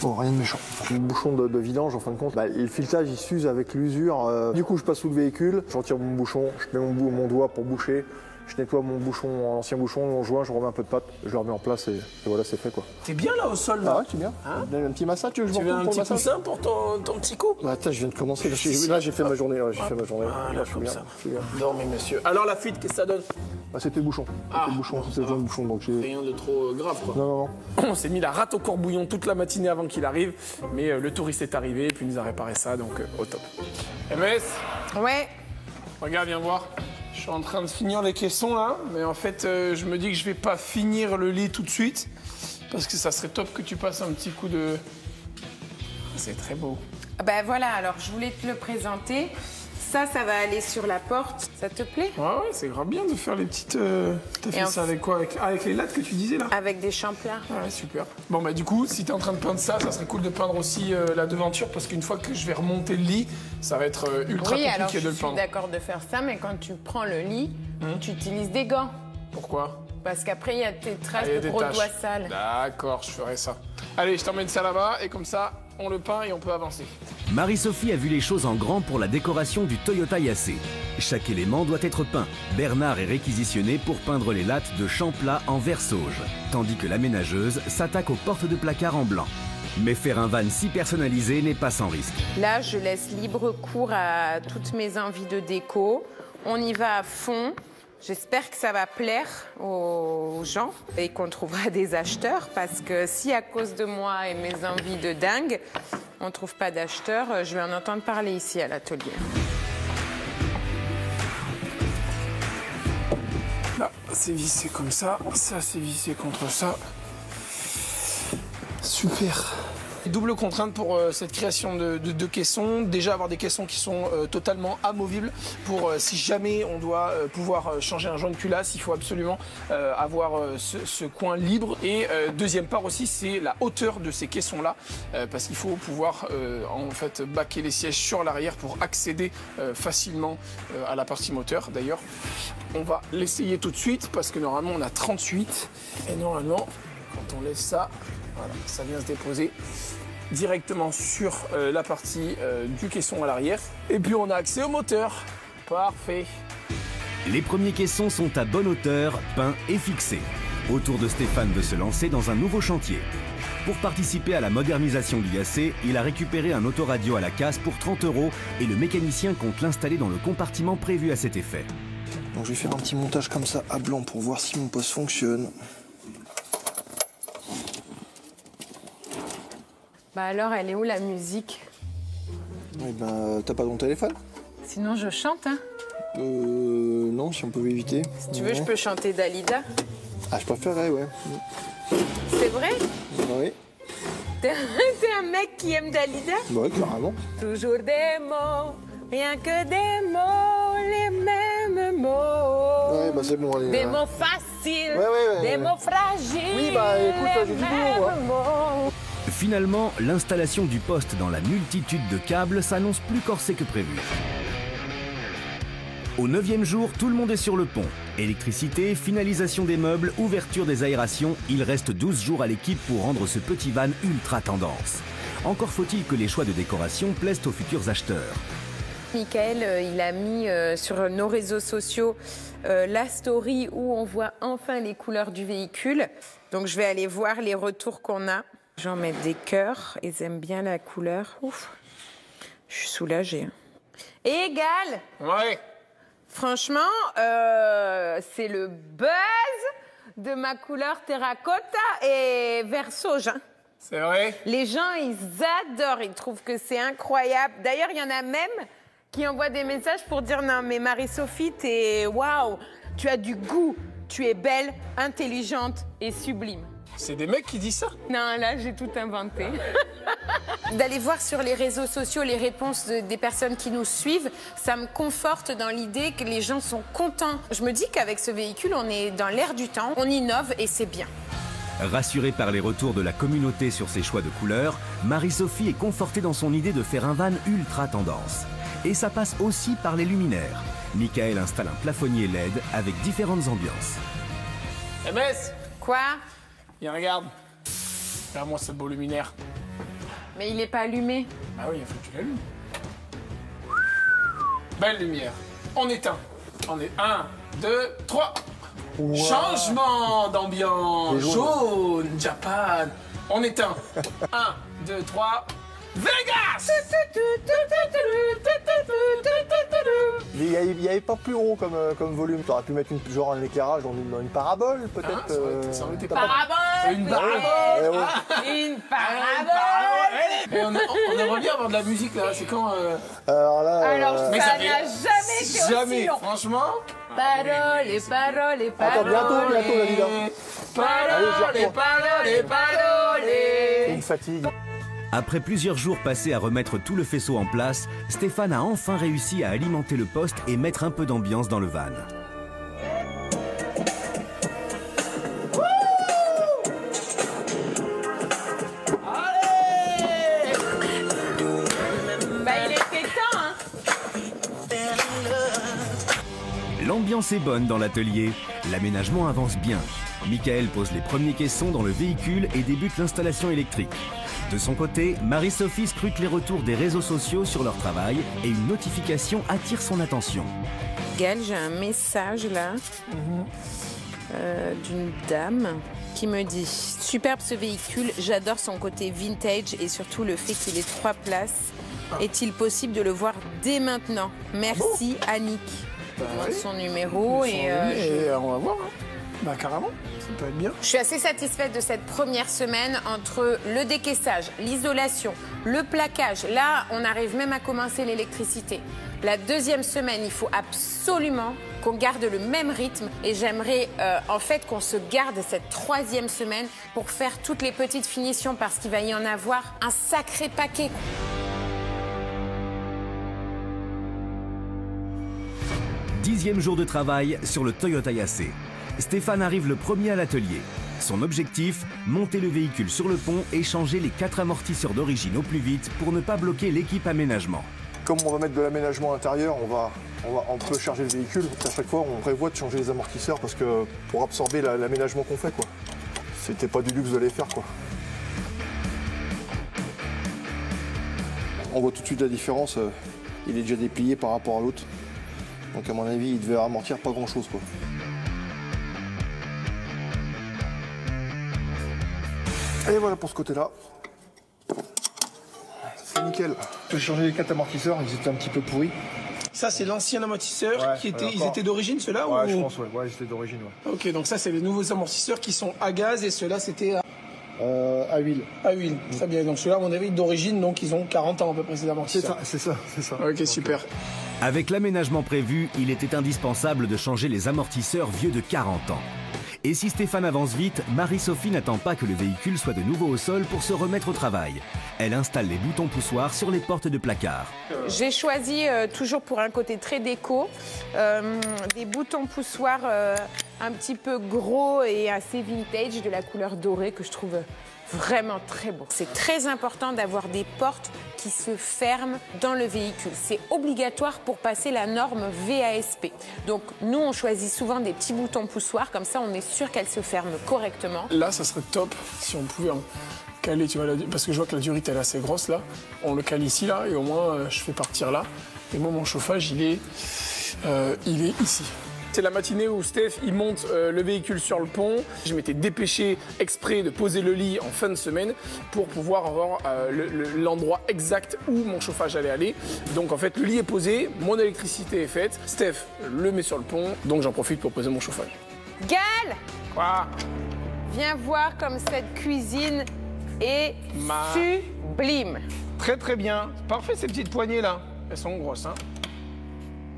Bon, rien de méchant. Le bouchon de vidange, en fin de compte, le filetage, il s'use avec l'usure. Du coup, je passe sous le véhicule, je retire mon bouchon, je mets mon doigt pour boucher. Je nettoie mon bouchon, ancien bouchon, en joint, je remets un peu de pâte, je le remets en place et voilà, c'est fait quoi. T'es bien là au sol là? Ah ouais, tu es bien. Hein? Un petit massage, tu veux que je Tu veux m'en un retourne petit coussin pour ton petit coup? Bah, attends, je viens de commencer. Là, j'ai fait ma journée. Là, j'ai fait ma journée. Ah, Là, là, je suis comme bien. ça. Je suis bien. Dormez, monsieur. Alors la fuite, qu'est-ce que ça donne? Bah, c'était le bouchon. Ah, C'était le bouchon. bon, C'était le bouchon. Donc j'ai. Rien de trop grave quoi. Non. On s'est mis la rate au corbouillon toute la matinée avant qu'il arrive, mais le touriste est arrivé et puis il nous a réparé ça, donc au top. MS, Ouais. regarde, viens voir. Je suis en train de finir les caissons là, mais en fait, je me dis que je vais pas finir le lit tout de suite, parce que ça serait top que tu passes un petit coup de... C'est très beau. Ben voilà, alors je voulais te le présenter. Ça va aller sur la porte. Ça te plaît? Ouais, c'est grave bien de faire les petites... T'as fait Et ça avec quoi? Avec les lattes que tu disais là? Avec des champlats. Ouais, super. Bon, bah du coup, si t'es en train de peindre ça, ça serait cool de peindre aussi la devanture, parce qu'une fois que je vais remonter le lit, ça va être ultra Oui, alors compliqué je de le suis peindre. d'accord de faire ça, mais quand tu prends le lit, tu utilises des gants. Pourquoi? Parce qu'après, il y a tes traces Ah, il y a de des gros taches. doigts sales. D'accord, je ferai ça. Allez, je t'emmène ça là-bas et comme ça, on le peint et on peut avancer. Marie-Sophie a vu les choses en grand pour la décoration du Toyota Yassé. Chaque élément doit être peint. Bernard est réquisitionné pour peindre les lattes de champ plat en vert sauge, tandis que la ménageuse s'attaque aux portes de placard en blanc. Mais faire un van si personnalisé n'est pas sans risque. Là, je laisse libre cours à toutes mes envies de déco. On y va à fond. J'espère que ça va plaire aux gens et qu'on trouvera des acheteurs parce que si à cause de moi et mes envies de dingue, on ne trouve pas d'acheteurs, je vais en entendre parler ici à l'atelier. Là, c'est vissé comme ça c'est vissé contre ça. Super. Double contrainte pour cette création de caissons. Déjà avoir des caissons qui sont totalement amovibles pour si jamais on doit pouvoir changer un joint de culasse, il faut absolument avoir ce coin libre. Et deuxième part aussi, c'est la hauteur de ces caissons-là parce qu'il faut pouvoir en fait baquer les sièges sur l'arrière pour accéder facilement à la partie moteur. D'ailleurs, on va l'essayer tout de suite parce que normalement on a 38 et normalement quand on laisse ça, voilà, ça vient se déposer directement sur la partie du caisson à l'arrière. Et puis on a accès au moteur. Parfait. Les premiers caissons sont à bonne hauteur, peints et fixés. Au tour de Stéphane de se lancer dans un nouveau chantier. Pour participer à la modernisation du Yassé, il a récupéré un autoradio à la casse pour 30 € et le mécanicien compte l'installer dans le compartiment prévu à cet effet. Donc je vais faire un petit montage comme ça à blanc pour voir si mon poste fonctionne. Bah alors, elle est où la musique? Eh ben, t'as pas ton téléphone? Sinon, je chante, hein. Non, si on peut éviter. Si tu veux, je peux chanter Dalida. Ah, je préférerais, ouais. C'est vrai? Oui. T'es un mec qui aime Dalida? Bah ouais, carrément. Toujours des mots, rien que des mots, les mêmes mots. Ouais, bah c'est bon, allez. Des mots faciles, Ouais. des mots fragiles. Oui, bah écoute, j'ai du boulot, moi. Finalement, l'installation du poste dans la multitude de câbles s'annonce plus corsée que prévu. Au 9e jour, tout le monde est sur le pont. Électricité, finalisation des meubles, ouverture des aérations, il reste 12 jours à l'équipe pour rendre ce petit van ultra tendance. Encore faut-il que les choix de décoration plaisent aux futurs acheteurs. Michael, il a mis sur nos réseaux sociaux la story où on voit enfin les couleurs du véhicule. Donc je vais aller voir les retours qu'on a. J'en mets des cœurs, ils aiment bien la couleur. Ouf, je suis soulagée. Égal. Ouais. Franchement, c'est le buzz de ma couleur terracotta et vert sauge. Hein. C'est vrai. Les gens, ils adorent, ils trouvent que c'est incroyable. D'ailleurs, il y en a même qui envoient des messages pour dire « Non, mais Marie-Sophie, t'es... Waouh, tu as du goût, tu es belle, intelligente et sublime. » C'est des mecs qui disent ça? Non, là, j'ai tout inventé. D'aller voir sur les réseaux sociaux les réponses des personnes qui nous suivent, ça me conforte dans l'idée que les gens sont contents. Je me dis qu'avec ce véhicule, on est dans l'air du temps, on innove et c'est bien. Rassurée par les retours de la communauté sur ses choix de couleurs, Marie-Sophie est confortée dans son idée de faire un van ultra tendance. Et ça passe aussi par les luminaires. Michael installe un plafonnier LED avec différentes ambiances. MS, Quoi? viens, regarde. Regarde-moi ce beau luminaire. Mais il n'est pas allumé. Bah oui, il faut que tu l'allumes. Belle lumière. On éteint. On est 1, 2, 3. Wow. Changement d'ambiance. Les jaunes. Jaune, Japan. On éteint. 1, 2, 3. Vegas. Il n'y avait pas plus haut comme volume. Tu aurais pu mettre genre un éclairage dans une parabole, peut-être. Ah, ça aurait été t'as pas- Parabole. Une parabole. Ouais, ouais. Ah, Une parabole. Et on aimerait bien avoir de la musique là. C'est quand Alors là. Alors, Mais ça ça fait- n'a jamais été aussi Jamais. long. Franchement. Paroles et paroles et paroles. Attends, bientôt, Dalida. Paroles et paroles et paroles. Une fatigue. Après plusieurs jours passés à remettre tout le faisceau en place, Stéphane a enfin réussi à alimenter le poste et mettre un peu d'ambiance dans le van. Bah, il était temps, hein. L'ambiance est bonne dans l'atelier. L'aménagement avance bien. Michael pose les premiers caissons dans le véhicule et débute l'installation électrique. De son côté, Marie-Sophie scrute les retours des réseaux sociaux sur leur travail et une notification attire son attention. Gaël, j'ai un message là d'une dame qui me dit « Superbe ce véhicule, j'adore son côté vintage et surtout le fait qu'il ait 3 places. Est-il possible de le voir dès maintenant? Merci Annick. » Son numéro et on va voir. Hein. Bah carrément, ça peut être bien. Je suis assez satisfaite de cette première semaine entre le décaissage, l'isolation, le plaquage. Là, on arrive même à commencer l'électricité. La deuxième semaine, il faut absolument qu'on garde le même rythme et j'aimerais en fait qu'on se garde cette troisième semaine pour faire toutes les petites finitions parce qu'il va y en avoir un sacré paquet. Dixième jour de travail sur le Toyota Yassé. Stéphane arrive le premier à l'atelier. Son objectif, monter le véhicule sur le pont et changer les 4 amortisseurs d'origine au plus vite pour ne pas bloquer l'équipe aménagement. Comme on va mettre de l'aménagement à l'intérieur, on peut charger le véhicule. À chaque fois, on prévoit de changer les amortisseurs parce que pour absorber l'aménagement qu'on fait, quoi. C'était pas du luxe de les faire, quoi. On voit tout de suite la différence. Il est déjà déplié par rapport à l'autre. Donc à mon avis, il devait amortir pas grand-chose, quoi. Et voilà pour ce côté-là. C'est nickel. J'ai changé les 4 amortisseurs, ils étaient un petit peu pourris. Ça, c'est l'ancien amortisseur ils étaient d'origine, ceux-là? Ouais, je pense, ouais, ils étaient d'origine, ouais. Ok, donc ça, c'est les nouveaux amortisseurs qui sont à gaz et ceux-là, c'était à huile. à huile. Très bien. Donc ceux-là, à mon avis, d'origine, donc ils ont 40 ans à peu près, ces amortisseurs. C'est ça. Ok, donc, super. Avec l'aménagement prévu, il était indispensable de changer les amortisseurs vieux de 40 ans. Et si Stéphane avance vite, Marie-Sophie n'attend pas que le véhicule soit de nouveau au sol pour se remettre au travail. Elle installe les boutons poussoirs sur les portes de placard. J'ai choisi, toujours pour un côté très déco, des boutons poussoirs un petit peu gros et assez vintage de la couleur dorée que je trouve vraiment très beau. C'est très important d'avoir des portes qui se ferment dans le véhicule. C'est obligatoire pour passer la norme VASP. Donc nous, on choisit souvent des petits boutons poussoirs, comme ça on est sûr qu'elles se ferment correctement. Là, ça serait top si on pouvait en caler, tu vois, parce que je vois que la durite elle est assez grosse là. On le cale ici là et au moins je fais partir là. Et moi, mon chauffage, il est ici. C'est la matinée où Steph, il monte le véhicule sur le pont. Je m'étais dépêché exprès de poser le lit en fin de semaine pour pouvoir avoir l'endroit exact où mon chauffage allait aller. Donc en fait, le lit est posé, mon électricité est faite. Steph le met sur le pont, donc j'en profite pour poser mon chauffage. Gal, Quoi? viens voir comme cette cuisine est sublime. Très très bien. Parfait ces petites poignées là. Elles sont grosses, hein.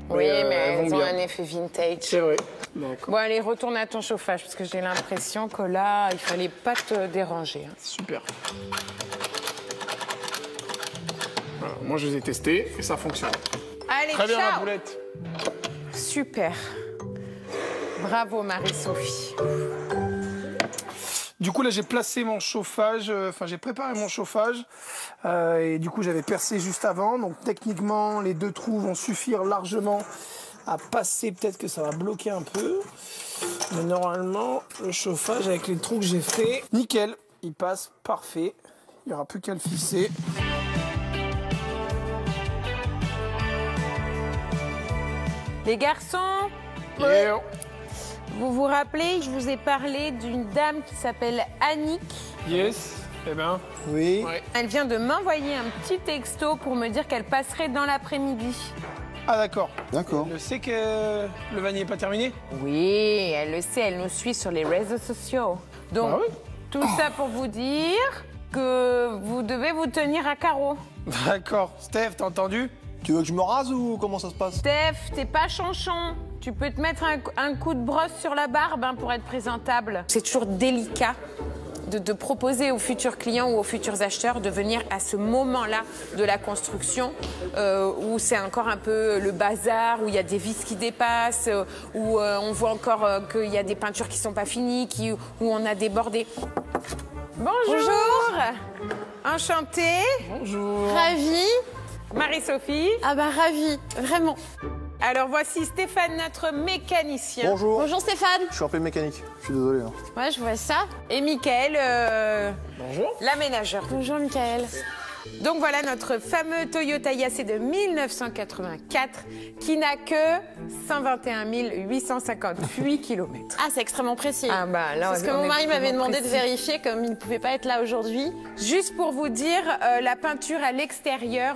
Oui, mais elles ont bien. un effet vintage. C'est vrai. D'accord. Bon, allez, retourne à ton chauffage, parce que j'ai l'impression que là, il fallait pas te déranger. Hein. Super. Voilà, moi, je les ai testés et ça fonctionne. Allez, Très bien, ciao. la boulette. Super. Bravo, Marie-Sophie. Du coup, là, j'ai placé mon chauffage, j'ai préparé mon chauffage. Et du coup, j'avais percé juste avant. Donc, techniquement, les 2 trous vont suffire largement à passer. Peut-être que ça va bloquer un peu. Mais normalement, le chauffage, avec les trous que j'ai fait, nickel. Il passe parfait. Il n'y aura plus qu'à le fisser. Les garçons, Yeah. vous vous rappelez, je vous ai parlé d'une dame qui s'appelle Annick. Yes. Eh ben. Oui. Ouais. Elle vient de m'envoyer un petit texto pour me dire qu'elle passerait dans l'après-midi. Ah, d'accord. D'accord. Je sais que le vanille n'est pas terminé. Oui, elle le sait, elle nous suit sur les réseaux sociaux. Donc, Bah oui. tout ça pour vous dire que vous devez vous tenir à carreau. D'accord. Steph, t'as entendu? Tu veux que je me rase ou comment ça se passe? Steph, t'es pas chanchon. Tu peux te mettre un coup de brosse sur la barbe hein, pour être présentable. C'est toujours délicat de proposer aux futurs clients ou aux futurs acheteurs de venir à ce moment-là de la construction où c'est encore un peu le bazar, où il y a des vis qui dépassent, où on voit encore qu'il y a des peintures qui sont pas finies, où on a débordé. Bonjour. Enchantée. Bonjour. Ravie. Marie-Sophie. Ah bah ravie, vraiment. Alors voici Stéphane, notre mécanicien. Bonjour. Bonjour Stéphane. Je suis en pleine mécanique, je suis désolé. Hein. Ouais, je vois ça. Et Mickaël, Bonjour. l'aménageur. Bonjour Mickaël. Donc voilà notre fameux Toyota Yassé de 1984 qui n'a que 121 858 km. Ah, c'est extrêmement précis. Ah bah là, Parce que on mon est mari m'avait vraiment demandé de précis. vérifier comme il ne pouvait pas être là aujourd'hui. Juste pour vous dire, la peinture à l'extérieur,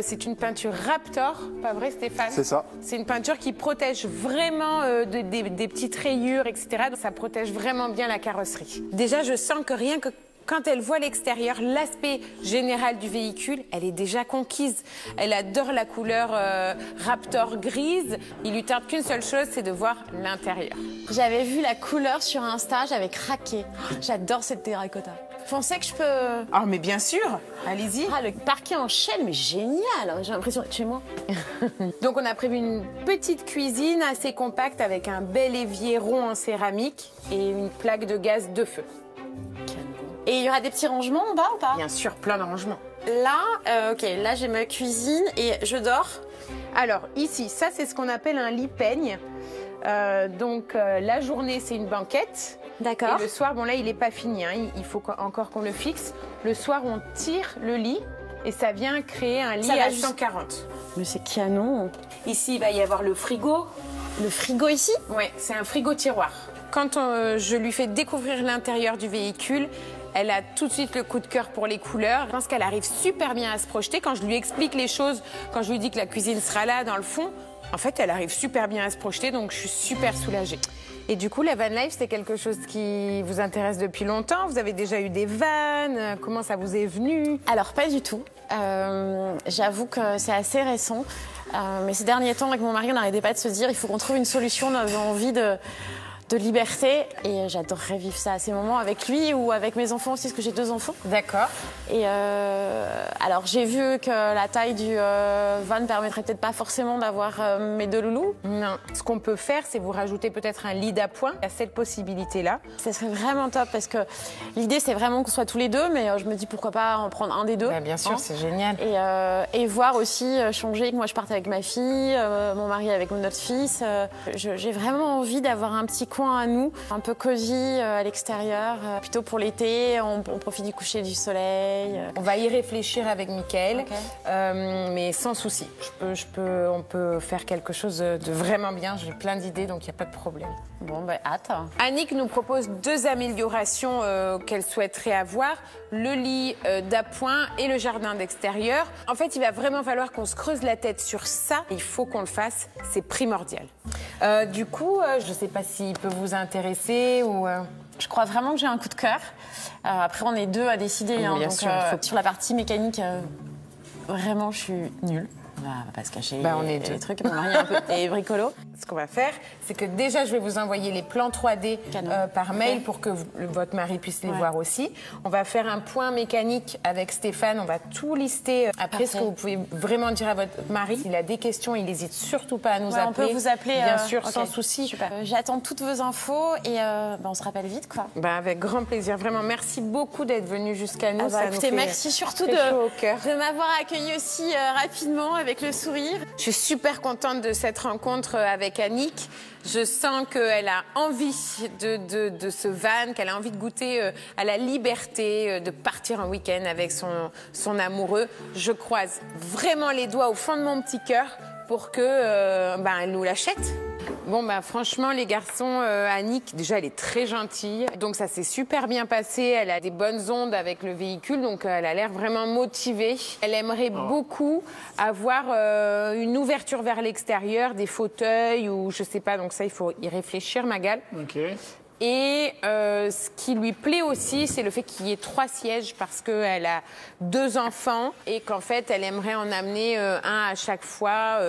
c'est une peinture Raptor, pas vrai Stéphane? C'est ça. C'est une peinture qui protège vraiment des petites rayures, etc. Donc ça protège vraiment bien la carrosserie. Déjà, je sens que rien que quand elle voit l'extérieur, l'aspect général du véhicule, elle est déjà conquise. Elle adore la couleur Raptor grise. Il lui tarde qu'une seule chose, c'est de voir l'intérieur. J'avais vu la couleur sur Insta, j'avais craqué. J'adore cette terracotta. Vous pensez que je peux... Ah mais bien sûr, allez-y. Ah, le parquet en chaîne, mais génial. J'ai l'impression d'être chez moi. Donc on a prévu une petite cuisine assez compacte avec un bel évier rond en céramique et une plaque de gaz de feu. Et il y aura des petits rangements en bas ou pas? Bien sûr, plein de rangements. Là, ok, là j'ai ma cuisine et je dors. Alors ici, ça c'est ce qu'on appelle un lit peigne. Donc la journée c'est une banquette. D'accord. Et le soir, bon là il n'est pas fini, hein, il faut encore qu'on le fixe. Le soir on tire le lit et ça vient créer un lit Ça va à juste- 140. Mais c'est canon. Ici il va y avoir le frigo. Le frigo ici? Ouais, c'est un frigo tiroir. Quand je lui fais découvrir l'intérieur du véhicule, elle a tout de suite le coup de cœur pour les couleurs. Je pense qu'elle arrive super bien à se projeter. Quand je lui explique les choses, quand je lui dis que la cuisine sera là dans le fond, en fait, elle arrive super bien à se projeter, donc je suis super soulagée. Et du coup, la van life, c'est quelque chose qui vous intéresse depuis longtemps? Vous avez déjà eu des vannes? Comment ça vous est venu? Alors, pas du tout. J'avoue que c'est assez récent. Mais ces derniers temps, avec mon mari, on n'arrêtait pas de se dire il faut qu'on trouve une solution. On avait envie de liberté. Et j'adorerais vivre ça à ces moments avec lui ou avec mes enfants aussi, parce que j'ai 2 enfants. D'accord. Et alors, j'ai vu que la taille du van permettrait peut-être pas forcément d'avoir mes 2 loulous. Non. Ce qu'on peut faire, c'est vous rajouter peut-être un lit d'appoint. Il y a cette possibilité-là. Ça serait vraiment top parce que l'idée, c'est vraiment qu'on soit tous les 2, mais je me dis pourquoi pas en prendre un des 2. Bien sûr, hein. c'est génial. Et voir aussi changer, que moi je parte avec ma fille, mon mari avec notre fils. J'ai vraiment envie d'avoir un petit coin à nous, un peu cosy à l'extérieur, plutôt pour l'été, on profite du coucher du soleil. On va y réfléchir avec Mickaël, Ok. mais sans souci. On peut faire quelque chose de vraiment bien. J'ai plein d'idées, donc il n'y a pas de problème. Bon, bah hâte. Annick nous propose 2 améliorations qu'elle souhaiterait avoir. Le lit d'appoint et le jardin d'extérieur. En fait, il va vraiment falloir qu'on se creuse la tête sur ça. Il faut qu'on le fasse, c'est primordial. Du coup, je ne sais pas s'il peut vous intéresser ou... Je crois vraiment que j'ai un coup de cœur. Après, on est 2 à décider. Oui, hein, bien donc, sûr, il faut- sur la partie mécanique, vraiment, je suis nulle. On va pas se cacher Bah, on est les 2. trucs. Mon mari est bricolo. Ce qu'on va faire, c'est que déjà, je vais vous envoyer les plans 3D Canon. par mail Ok. pour que votre mari puisse les Ouais. voir aussi. On va faire un point mécanique avec Stéphane. On va tout lister. Après, ce que Parfait. vous pouvez vraiment dire à votre mari. S'il a des questions, il n'hésite surtout pas à nous Ouais, appeler. on peut vous appeler. Bien sûr, ok, sans souci. Super. J'attends toutes vos infos et on se rappelle vite, quoi. Ben, avec grand plaisir. Vraiment, merci beaucoup d'être venu jusqu'à nous. Ah bah, Ça nous écoutez, fait merci surtout très chaud au cœur. de m'avoir accueilli aussi rapidement avec le sourire. Je suis super contente de cette rencontre avec Annick. Je sens qu'elle a envie de ce van, qu'elle a envie de goûter à la liberté, de partir en week-end avec son amoureux. Je croise vraiment les doigts au fond de mon petit cœur pour que elle nous l'achète. Bon, franchement, les garçons, Annick, déjà, elle est très gentille. Donc, ça s'est super bien passé. Elle a des bonnes ondes avec le véhicule. Donc, elle a l'air vraiment motivée. Elle aimerait beaucoup avoir une ouverture vers l'extérieur, des fauteuils ou je sais pas. Donc, ça, il faut y réfléchir, Magal. Ok. Et ce qui lui plaît aussi, c'est le fait qu'il y ait 3 sièges parce qu'elle a 2 enfants et qu'en fait, elle aimerait en amener un à chaque fois.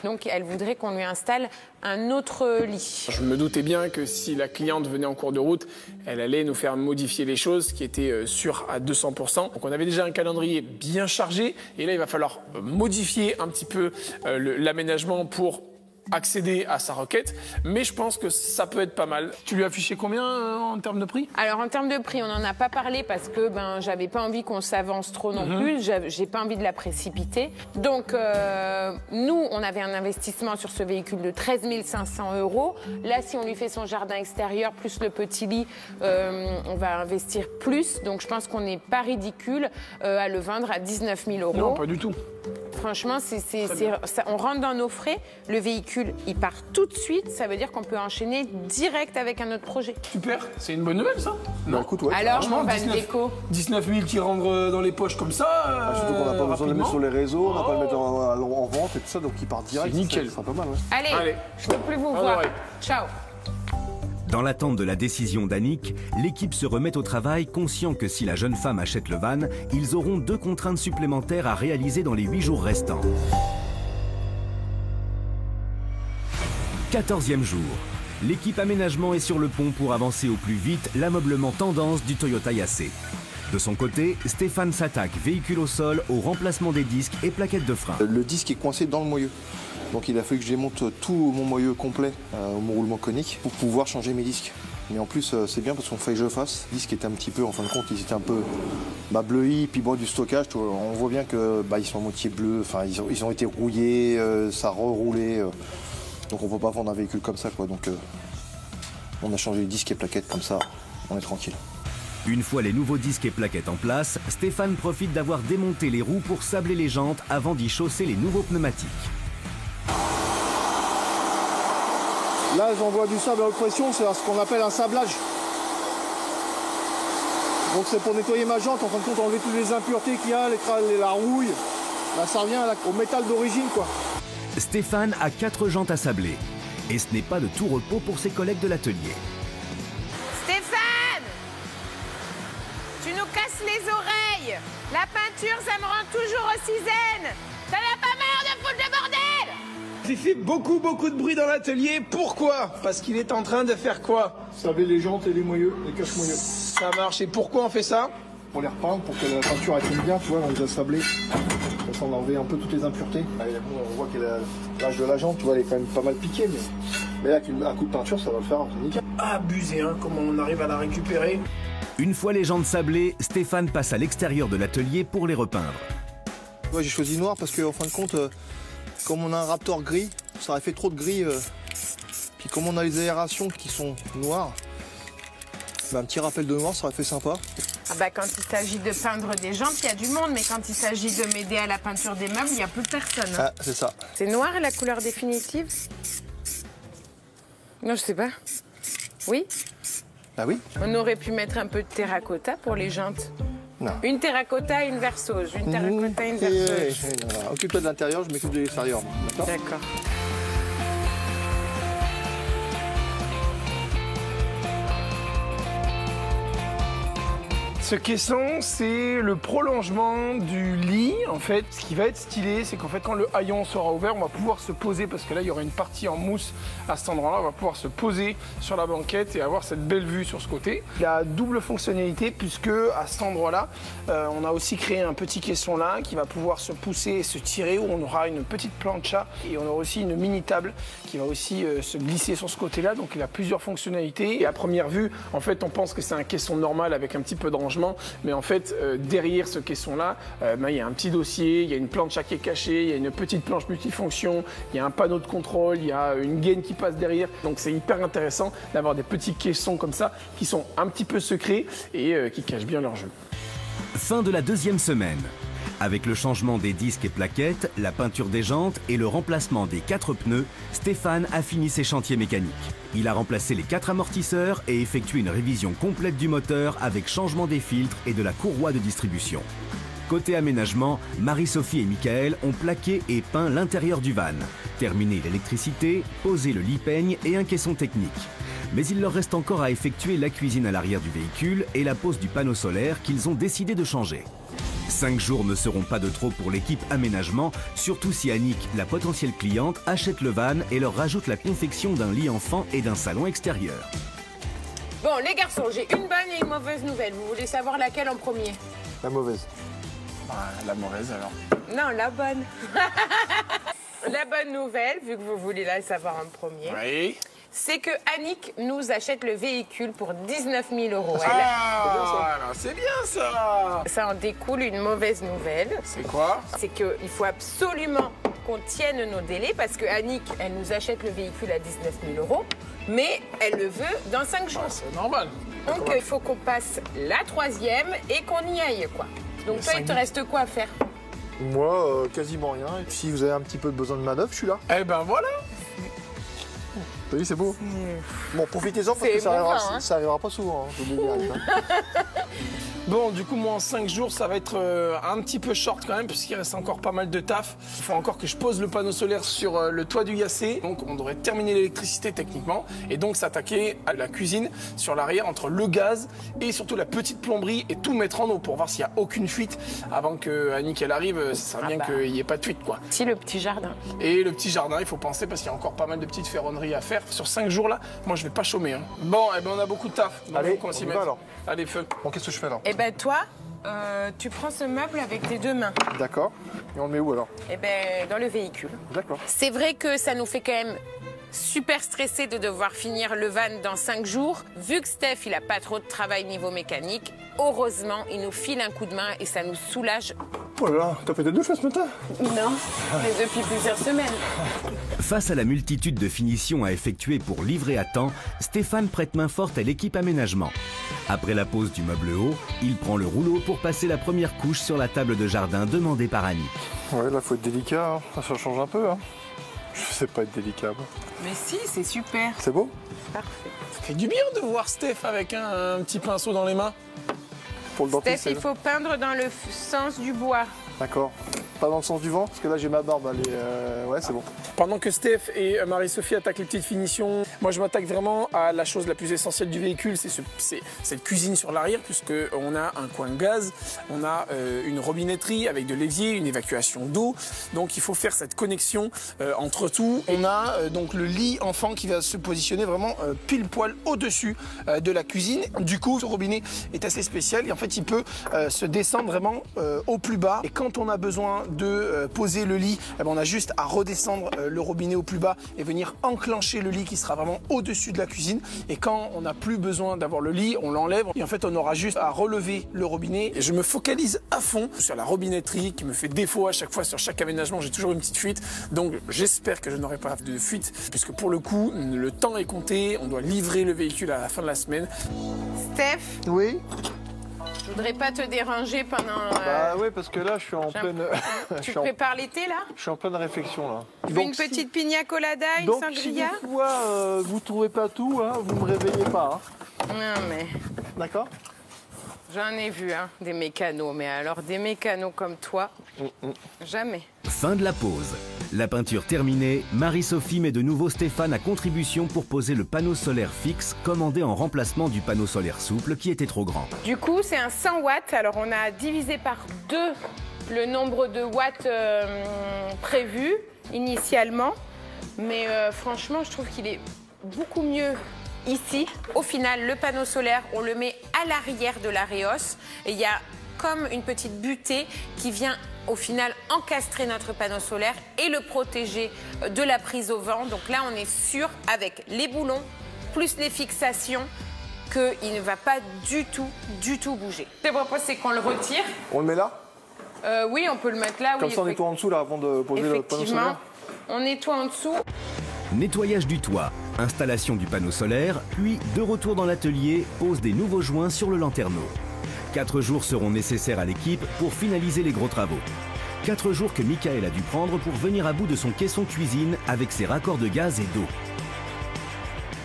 Donc, elle voudrait qu'on lui installe un autre lit. Je me doutais bien que si la cliente venait en cours de route, elle allait nous faire modifier les choses, qui étaient sûres à 200%. Donc on avait déjà un calendrier bien chargé, et là il va falloir modifier un petit peu l'aménagement pour accéder à sa requête, mais je pense que ça peut être pas mal. Tu lui as affiché combien en termes de prix? Alors en termes de prix, on n'en a pas parlé parce que j'avais pas envie qu'on s'avance trop non plus, j'ai pas envie de la précipiter. Donc nous, on avait un investissement sur ce véhicule de 13 500 €. Là, si on lui fait son jardin extérieur plus le petit lit, on va investir plus. Donc je pense qu'on n'est pas ridicule à le vendre à 19 000 €. Non, pas du tout. Franchement, on rentre dans nos frais, le véhicule, il part tout de suite, ça veut dire qu'on peut enchaîner direct avec un autre projet. Super, c'est une bonne nouvelle ça. Non, écoute, ouais. Alors, mon van déco. 19 000 qui rentrent dans les poches comme ça. Surtout qu'on n'a pas besoin de le mettre sur les réseaux, on n'a pas le mettre en vente et tout ça, donc il part direct. C'est nickel. Ça sera pas mal, ouais. Allez, je ne peux plus vous voir. Ciao. Dans l'attente de la décision d'Annick, l'équipe se remet au travail, conscient que si la jeune femme achète le van, ils auront 2 contraintes supplémentaires à réaliser dans les 8 jours restants. 14e jour. L'équipe aménagement est sur le pont pour avancer au plus vite l'ameublement tendance du Toyota Yassé. De son côté, Stéphane s'attaque véhicule au sol au remplacement des disques et plaquettes de frein. Le disque est coincé dans le moyeu. Donc il a fallu que je démonte tout mon moyeu complet mon roulement conique pour pouvoir changer mes disques. Mais en plus c'est bien parce qu'on fait que je fasse. Les disques étaient un petit peu, en fin de compte, ils étaient un peu bleuis, puis bon, du stockage. On voit bien que ils sont à moitié bleus, enfin ils ont été rouillés, ça a reroulé. Donc on ne peut pas vendre un véhicule comme ça, quoi. Donc on a changé les disques et plaquettes comme ça, on est tranquille. Une fois les nouveaux disques et plaquettes en place, Stéphane profite d'avoir démonté les roues pour sabler les jantes avant d'y chausser les nouveaux pneumatiques. Là, j'envoie du sable à haute pression, c'est ce qu'on appelle un sablage. Donc c'est pour nettoyer ma jante, en fin de compte, enlever toutes les impuretés qu'il y a, la rouille. Là, ça revient au métal d'origine, quoi. Stéphane a 4 jantes à sabler. Et ce n'est pas de tout repos pour ses collègues de l'atelier. Stéphane, tu nous casses les oreilles. La peinture, ça me rend toujours aussi zen. T'en as pas marre de foutre le bordel? J'ai fait beaucoup de bruit dans l'atelier. Pourquoi? Parce qu'il est en train de faire quoi? Sabler les jantes et les moyeux, les cache-moyeux. Ça marche. Et pourquoi on fait ça? Pour les repeindre, pour que la peinture elle tienne bien, tu vois, on les a sablés. Comme ça, on a enlevé un peu toutes les impuretés. On voit que l'âge de la jante, tu vois, elle est quand même pas mal piquée. Mais là, avec un coup de peinture, ça va le faire, c'est nickel. Abusé, hein, comment on arrive à la récupérer. Une fois les jantes sablées, Stéphane passe à l'extérieur de l'atelier pour les repeindre. Ouais, j'ai choisi noir parce qu'en fin de compte, comme on a un Raptor gris, ça aurait fait trop de gris. Puis comme on a les aérations qui sont noires, un petit rappel de noir, ça aurait fait sympa. Quand il s'agit de peindre des jantes, il y a du monde, mais quand il s'agit de m'aider à la peinture des meubles, il n'y a plus personne. Ah, c'est ça. C'est noir la couleur définitive? Non, je sais pas. Oui? Ah oui? On aurait pu mettre un peu de terracotta pour les jantes. Non. Une terracotta, une verseuse. Une terracotta, une verseuse. Occupe-toi de l'intérieur, je m'occupe de l'extérieur. D'accord. Ce caisson, c'est le prolongement du lit. En fait, ce qui va être stylé, c'est qu'en fait, quand le haillon sera ouvert, on va pouvoir se poser, parce que là, il y aura une partie en mousse à cet endroit-là. On va pouvoir se poser sur la banquette et avoir cette belle vue sur ce côté. Il a double fonctionnalité, puisque à cet endroit-là, on a aussi créé un petit caisson là qui va pouvoir se pousser et se tirer, où on aura une petite plancha et on aura aussi une mini table qui va aussi se glisser sur ce côté-là. Donc, il a plusieurs fonctionnalités. Et à première vue, en fait, on pense que c'est un caisson normal avec un petit peu de rangement. Mais en fait, derrière ce caisson-là, il y a un petit dossier, il y a une plancha qui est cachée, il y a une petite planche multifonction, il y a un panneau de contrôle, il y a une gaine qui passe derrière. Donc c'est hyper intéressant d'avoir des petits caissons comme ça qui sont un petit peu secrets et qui cachent bien leur jeu. Fin de la 2e semaine. Avec le changement des disques et plaquettes, la peinture des jantes et le remplacement des 4 pneus, Stéphane a fini ses chantiers mécaniques. Il a remplacé les 4 amortisseurs et effectué une révision complète du moteur avec changement des filtres et de la courroie de distribution. Côté aménagement, Marie-Sophie et Michael ont plaqué et peint l'intérieur du van, terminé l'électricité, posé le lit peigne et un caisson technique. Mais il leur reste encore à effectuer la cuisine à l'arrière du véhicule et la pose du panneau solaire qu'ils ont décidé de changer. 5 jours ne seront pas de trop pour l'équipe aménagement, surtout si Annick, la potentielle cliente, achète le van et leur rajoute la confection d'un lit enfant et d'un salon extérieur. Bon, les garçons, j'ai une bonne et une mauvaise nouvelle. Vous voulez savoir laquelle en premier? La mauvaise. La mauvaise alors. Non, la bonne. La bonne nouvelle, vu que vous voulez la savoir en premier, Oui. c'est que Annick nous achète le véhicule pour 19 000 €. C'est bien ça. Ça en découle une mauvaise nouvelle. C'est quoi? C'est qu'il faut absolument qu'on tienne nos délais parce que Annick, elle nous achète le véhicule à 19 000 €, mais elle le veut dans 5 jours. C'est normal. Donc il faut qu'on passe la 3e et qu'on y aille, quoi. Donc toi, il te reste quoi à faire? Moi, quasiment rien. Et si vous avez un petit peu besoin de manœuvre, je suis là. Eh ben voilà. T'as vu, c'est beau. Bon, profitez-en parce C'est que ça émouvant, arrivera, hein. ça arrivera pas souvent. Je vous le dis direct, hein. Bon, du coup, moi, en 5 jours, ça va être un petit peu short quand même, puisqu'il reste encore pas mal de taf. Il faut encore que je pose le panneau solaire sur le toit du Yacé. Donc, on devrait terminer l'électricité techniquement. Et donc, s'attaquer à la cuisine sur l'arrière, entre le gaz et surtout la petite plomberie, et tout mettre en eau pour voir s'il n'y a aucune fuite. Avant que Annick, elle arrive, ça serait bien qu'il n'y ait pas de fuite, quoi. Si, le petit jardin. Et le petit jardin, il faut penser, parce qu'il y a encore pas mal de petites ferronneries à faire. Sur 5 jours, là, moi, je vais pas chômer. Hein. Bon, eh ben, on a beaucoup de taf. Donc, Allez, faut qu'on s'y on y mette. va, alors. Allez, feu. Bon, qu'est-ce que je fais là? Eh ben toi, tu prends ce meuble avec tes 2 mains. D'accord. Et on le met où alors? Eh ben dans le véhicule. D'accord. C'est vrai que ça nous fait quand même super stressé de devoir finir le van dans 5 jours. Vu que Steph, il a pas trop de travail niveau mécanique, heureusement, il nous file un coup de main et ça nous soulage. Oh là là, t'as fait des 2 fois ce matin? Non, mais depuis plusieurs semaines. Face à la multitude de finitions à effectuer pour livrer à temps, Stéphane prête main forte à l'équipe aménagement. Après la pose du meuble haut, il prend le rouleau pour passer la première couche sur la table de jardin demandée par Annick. Ouais, là, faut être délicat, hein. Ça change un peu. Hein. Je sais pas être délicat. Moi. Mais si, c'est super. C'est beau? Parfait. Ça fait du bien de voir Steph avec un petit pinceau dans les mains. Pour le dentiste, Steph, il faut peindre dans le sens du bois. D'accord. Pas dans le sens du vent, parce que là j'ai ma barbe, elle est, ouais c'est bon. Pendant que Steph et Marie-Sophie attaquent les petites finitions, moi je m'attaque vraiment à la chose la plus essentielle du véhicule, c'est cette cuisine sur l'arrière, puisqu'on a un coin gaz, on a une robinetterie avec de l'évier, une évacuation d'eau, donc il faut faire cette connexion entre tout. On a donc le lit enfant qui va se positionner vraiment pile poil au-dessus de la cuisine. Du coup, ce robinet est assez spécial et en fait il peut se descendre vraiment au plus bas. Et quand on a besoin de poser le lit, eh ben, on a juste à redescendre le robinet au plus bas et venir enclencher le lit qui sera vraiment au-dessus de la cuisine. Et quand on n'a plus besoin d'avoir le lit, on l'enlève et en fait on aura juste à relever le robinet. Et je me focalise à fond sur la robinetterie qui me fait défaut à chaque fois sur chaque aménagement. J'ai toujours une petite fuite, donc j'espère que je n'aurai pas de fuite puisque pour le coup le temps est compté. On doit livrer le véhicule à la fin de la semaine. Steph, Oui. je voudrais pas te déranger pendant... Bah oui, parce que là je suis en pleine... Tu prépares l'été là? Je suis en pleine réflexion là. Tu veux une petite pina colada, une donc, sangria? si des fois vous trouvez pas tout, hein, vous me réveillez pas. Hein. Non mais... D'accord? J'en ai vu, hein, des mécanos, mais alors des mécanos comme toi, jamais. Fin de la pause. La peinture terminée, Marie-Sophie met de nouveau Stéphane à contribution pour poser le panneau solaire fixe commandé en remplacement du panneau solaire souple qui était trop grand. Du coup, c'est un 100 watts, alors on a divisé par 2 le nombre de watts prévu initialement, mais franchement, je trouve qu'il est beaucoup mieux ici. Au final, le panneau solaire, on le met à l'arrière de la Réos et il y a comme une petite butée qui vient au final encastrer notre panneau solaire et le protéger de la prise au vent. Donc là, on est sûr avec les boulons plus les fixations qu'il ne va pas du tout bouger. Ce que je propose, c'est qu'on le retire. On le met là? Oui, on peut le mettre là. Comme oui, ça on nettoie en dessous là avant de poser le panneau effectivement, solaire? on nettoie en dessous. Nettoyage du toit, installation du panneau solaire, puis de retour dans l'atelier, pose des nouveaux joints sur le lanterneau. 4 jours seront nécessaires à l'équipe pour finaliser les gros travaux. 4 jours que Michael a dû prendre pour venir à bout de son caisson cuisine avec ses raccords de gaz et d'eau.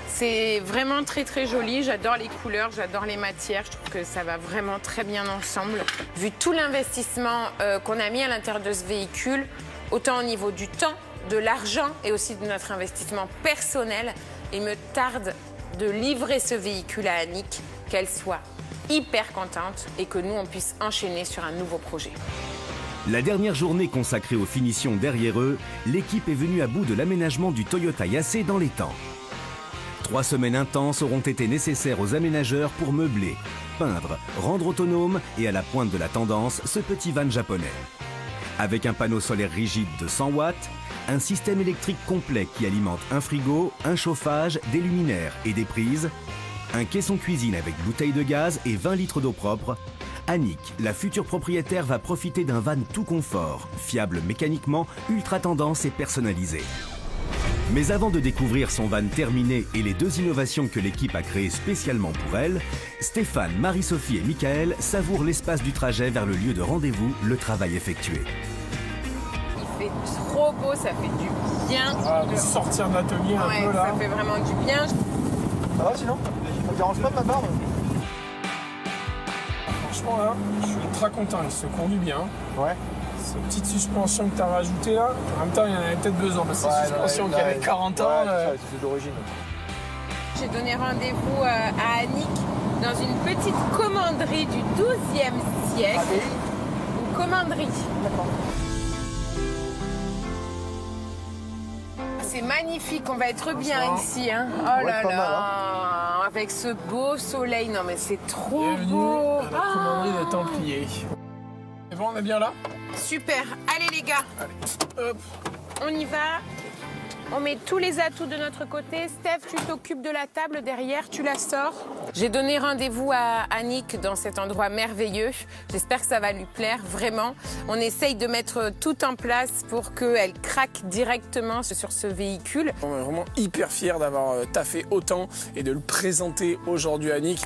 C'est vraiment très joli, j'adore les couleurs, j'adore les matières, je trouve que ça va vraiment très bien ensemble. Vu tout l'investissement qu'on a mis à l'intérieur de ce véhicule, autant au niveau du temps, de l'argent et aussi de notre investissement personnel, il me tarde de livrer ce véhicule à Annick, qu'elle soit hyper contente et que nous on puisse enchaîner sur un nouveau projet. La dernière journée consacrée aux finitions derrière eux, l'équipe est venue à bout de l'aménagement du Toyota Yasé dans les temps. 3 semaines intenses auront été nécessaires aux aménageurs pour meubler, peindre, rendre autonome et à la pointe de la tendance ce petit van japonais. Avec un panneau solaire rigide de 100 watts, un système électrique complet qui alimente un frigo, un chauffage, des luminaires et des prises, un caisson cuisine avec bouteille de gaz et 20 litres d'eau propre, Annick, la future propriétaire, va profiter d'un van tout confort, fiable mécaniquement, ultra tendance et personnalisé. Mais avant de découvrir son van terminé et les 2 innovations que l'équipe a créées spécialement pour elle, Stéphane, Marie-Sophie et Michael savourent l'espace du trajet vers le lieu de rendez-vous, le travail effectué. Il fait trop beau, ça fait du bien. Ah, de sortir de l'atelier un peu là. Ça fait vraiment du bien. Ça va sinon? Ça te dérange pas de ma barbe? Franchement là, je suis ultra content, il se conduit bien. Ouais. Cette petite suspension que tu as rajoutée là, en même temps il y en avait peut-être besoin parce que cette suspension qui avait 40 ans. C'est d'origine. J'ai donné rendez-vous à Annick dans une petite commanderie du XIIe siècle. Une commanderie. D'accord. C'est magnifique, on va être bien ici. Hein. Oh là pas là, mal, avec ce beau soleil. Non mais c'est trop Bienvenue beau. à la commanderie des Templiers. C'est bon, on est bien là? Super, allez les gars, Hop. on y va. On met tous les atouts de notre côté. Steph, tu t'occupes de la table derrière, tu la sors. J'ai donné rendez-vous à Annick dans cet endroit merveilleux. J'espère que ça va lui plaire, vraiment. On essaye de mettre tout en place pour qu'elle craque directement sur ce véhicule. On est vraiment hyper fiers d'avoir taffé autant et de le présenter aujourd'hui à Annick.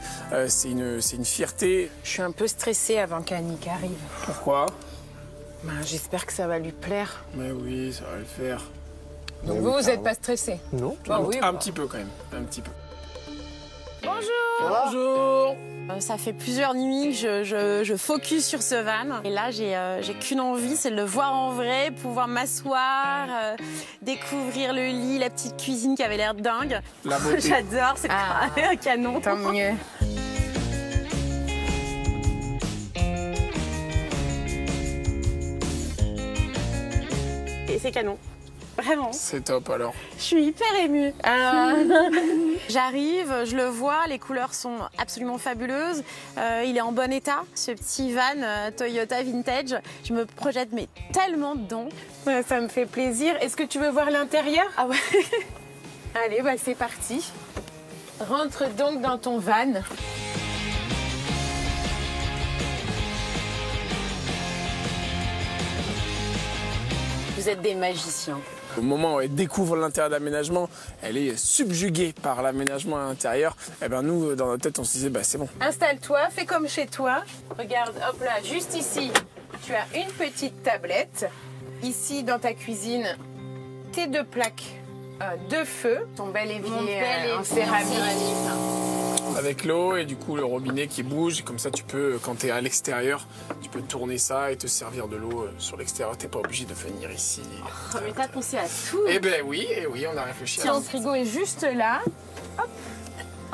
C'est une fierté. Je suis un peu stressée avant qu'Annick arrive. Pourquoi? Ben, j'espère que ça va lui plaire. Mais oui, ça va le faire. Donc vous n'êtes pas stressé? Non. Oui, un petit peu quand même, un petit peu. Bonjour. Bonjour. Ça fait plusieurs nuits que je focus sur ce van. Et là, j'ai qu'une envie, c'est de le voir en vrai, pouvoir m'asseoir, découvrir le lit, la petite cuisine qui avait l'air dingue. La beauté. J'adore, c'est un canon. Tant mieux. Et c'est canon. Vraiment. C'est top alors. Je suis hyper émue. J'arrive, je le vois, les couleurs sont absolument fabuleuses. Il est en bon état, ce petit van Toyota vintage. Je me projette mais tellement dedans. Ouais, ça me fait plaisir. Est-ce que tu veux voir l'intérieur? Ah ouais. Allez, bah c'est parti. Rentre donc dans ton van. Vous êtes des magiciens. Au moment où elle découvre l'intérieur de l'aménagement, elle est subjuguée par l'aménagement à l'intérieur. Et ben nous, dans notre tête, on se disait, bah c'est bon. Installe-toi, fais comme chez toi. Regarde, hop là, juste ici, tu as une petite tablette. Ici, dans ta cuisine, tes 2 plaques de feu. Ton bel évier en céramique. Avec l'eau et du coup le robinet qui bouge. Comme ça, tu peux, quand tu es à l'extérieur, tu peux tourner ça et te servir de l'eau sur l'extérieur. Tu n'es pas obligé de venir ici. Mais t'as pensé à tout. Eh oui, on a réfléchi à Ton ça. frigo est juste là.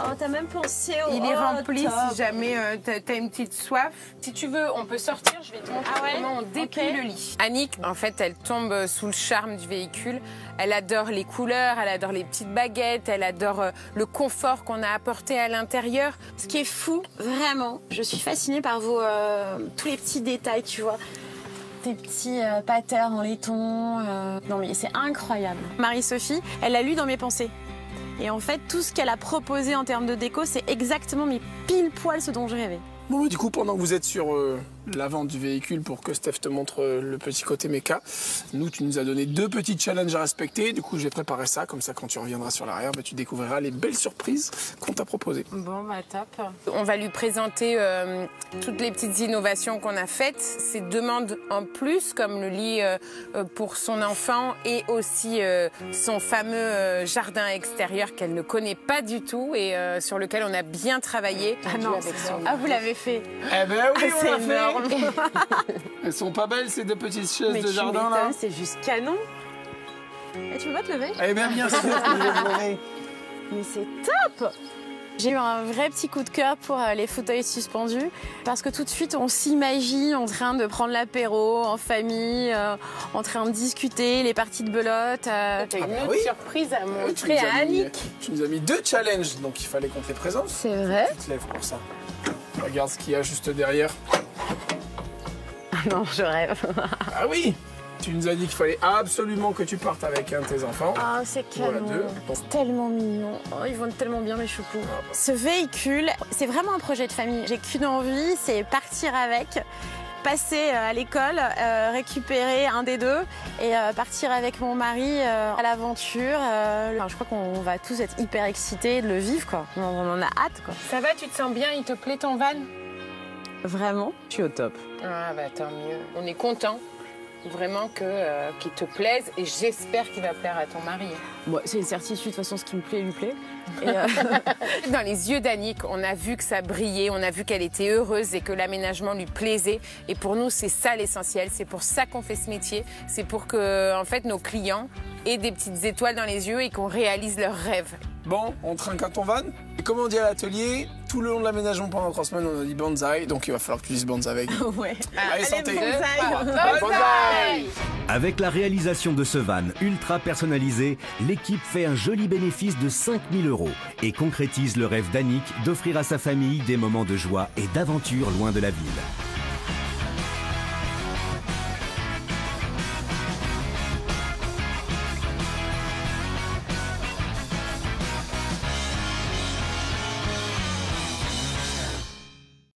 Oh, t'as même pensé au... Il est rempli top. si jamais t'as une petite soif. Si tu veux, on peut sortir. Je vais te montrer comment on déplie le lit. Annick, en fait, elle tombe sous le charme du véhicule. Elle adore les couleurs, elle adore les petites baguettes, elle adore le confort qu'on a apporté à l'intérieur. Ce qui est fou, vraiment, je suis fascinée par tous les petits détails, tu vois. Tes petits patterns en laiton. Non mais c'est incroyable. Marie-Sophie, elle l'a lu dans mes pensées. Et en fait, tout ce qu'elle a proposé en termes de déco, c'est exactement mais pile poil ce dont je rêvais. Bon, du coup, pendant que vous êtes sur l'avant du véhicule pour que Steph te montre le petit côté méca, nous, tu nous as donné 2 petits challenges à respecter. Du coup, j'ai préparé ça. Comme ça, quand tu reviendras sur l'arrière, tu découvriras les belles surprises qu'on t'a proposées. Bon, bah top. On va lui présenter toutes les petites innovations qu'on a faites, ses demandes en plus, comme le lit pour son enfant et aussi son fameux jardin extérieur qu'elle ne connaît pas du tout et sur lequel on a bien travaillé. Vous l'avez fait. Eh ben oui, on l'a C'est énorme. fait. Elles sont pas belles, ces 2 petites chaises de jardin, là? C'est juste canon. Et tu veux pas te lever? Eh bien sûr. Mais c'est top! J'ai eu un vrai petit coup de cœur pour les fauteuils suspendus parce que tout de suite on s'imagine en train de prendre l'apéro en famille, en train de discuter, les parties de belote. T'as une autre surprise à montrer à Annick. Tu nous as mis 2 challenges, donc il fallait qu'on te les présente. C'est vrai? Tu te lèves pour ça. Regarde ce qu'il y a juste derrière. Non, je rêve. Ah oui. Tu nous as dit qu'il fallait absolument que tu partes avec un de tes enfants. Ah, c'est Voilà, canon. deux. C'est tellement mignon. Oh, ils vont être tellement bien, mes choupoux. Ce véhicule, c'est vraiment un projet de famille. J'ai qu'une envie, c'est partir avec, passer à l'école, récupérer un des deux et partir avec mon mari à l'aventure. Je crois qu'on va tous être hyper excités de le vivre, quoi. On en a hâte, quoi. Ça va, tu te sens bien? Il te plaît ton van? Vraiment, je suis au top. Ah bah tant mieux. On est content. Vraiment qu'il te plaise et j'espère qu'il va plaire à ton mari. Bon, c'est une certitude, de toute façon, ce qui me plaît, lui plaît. Et Dans les yeux d'Annick, on a vu que ça brillait, on a vu qu'elle était heureuse et que l'aménagement lui plaisait. Et pour nous, c'est ça l'essentiel, c'est pour ça qu'on fait ce métier. C'est pour que en fait, nos clients aient des petites étoiles dans les yeux et qu'on réalise leurs rêves. Bon, on trinque à ton van. Et comme on dit à l'atelier, tout le long de l'aménagement pendant 3 semaines, on a dit bonsaï, donc il va falloir que tu dises bonsaï avec nous. ouais. Allez, santé. Bonsaï! Avec la réalisation de ce van ultra personnalisé, l'équipe fait un joli bénéfice de 5 000 € et concrétise le rêve d'Annick d'offrir à sa famille des moments de joie et d'aventure loin de la ville.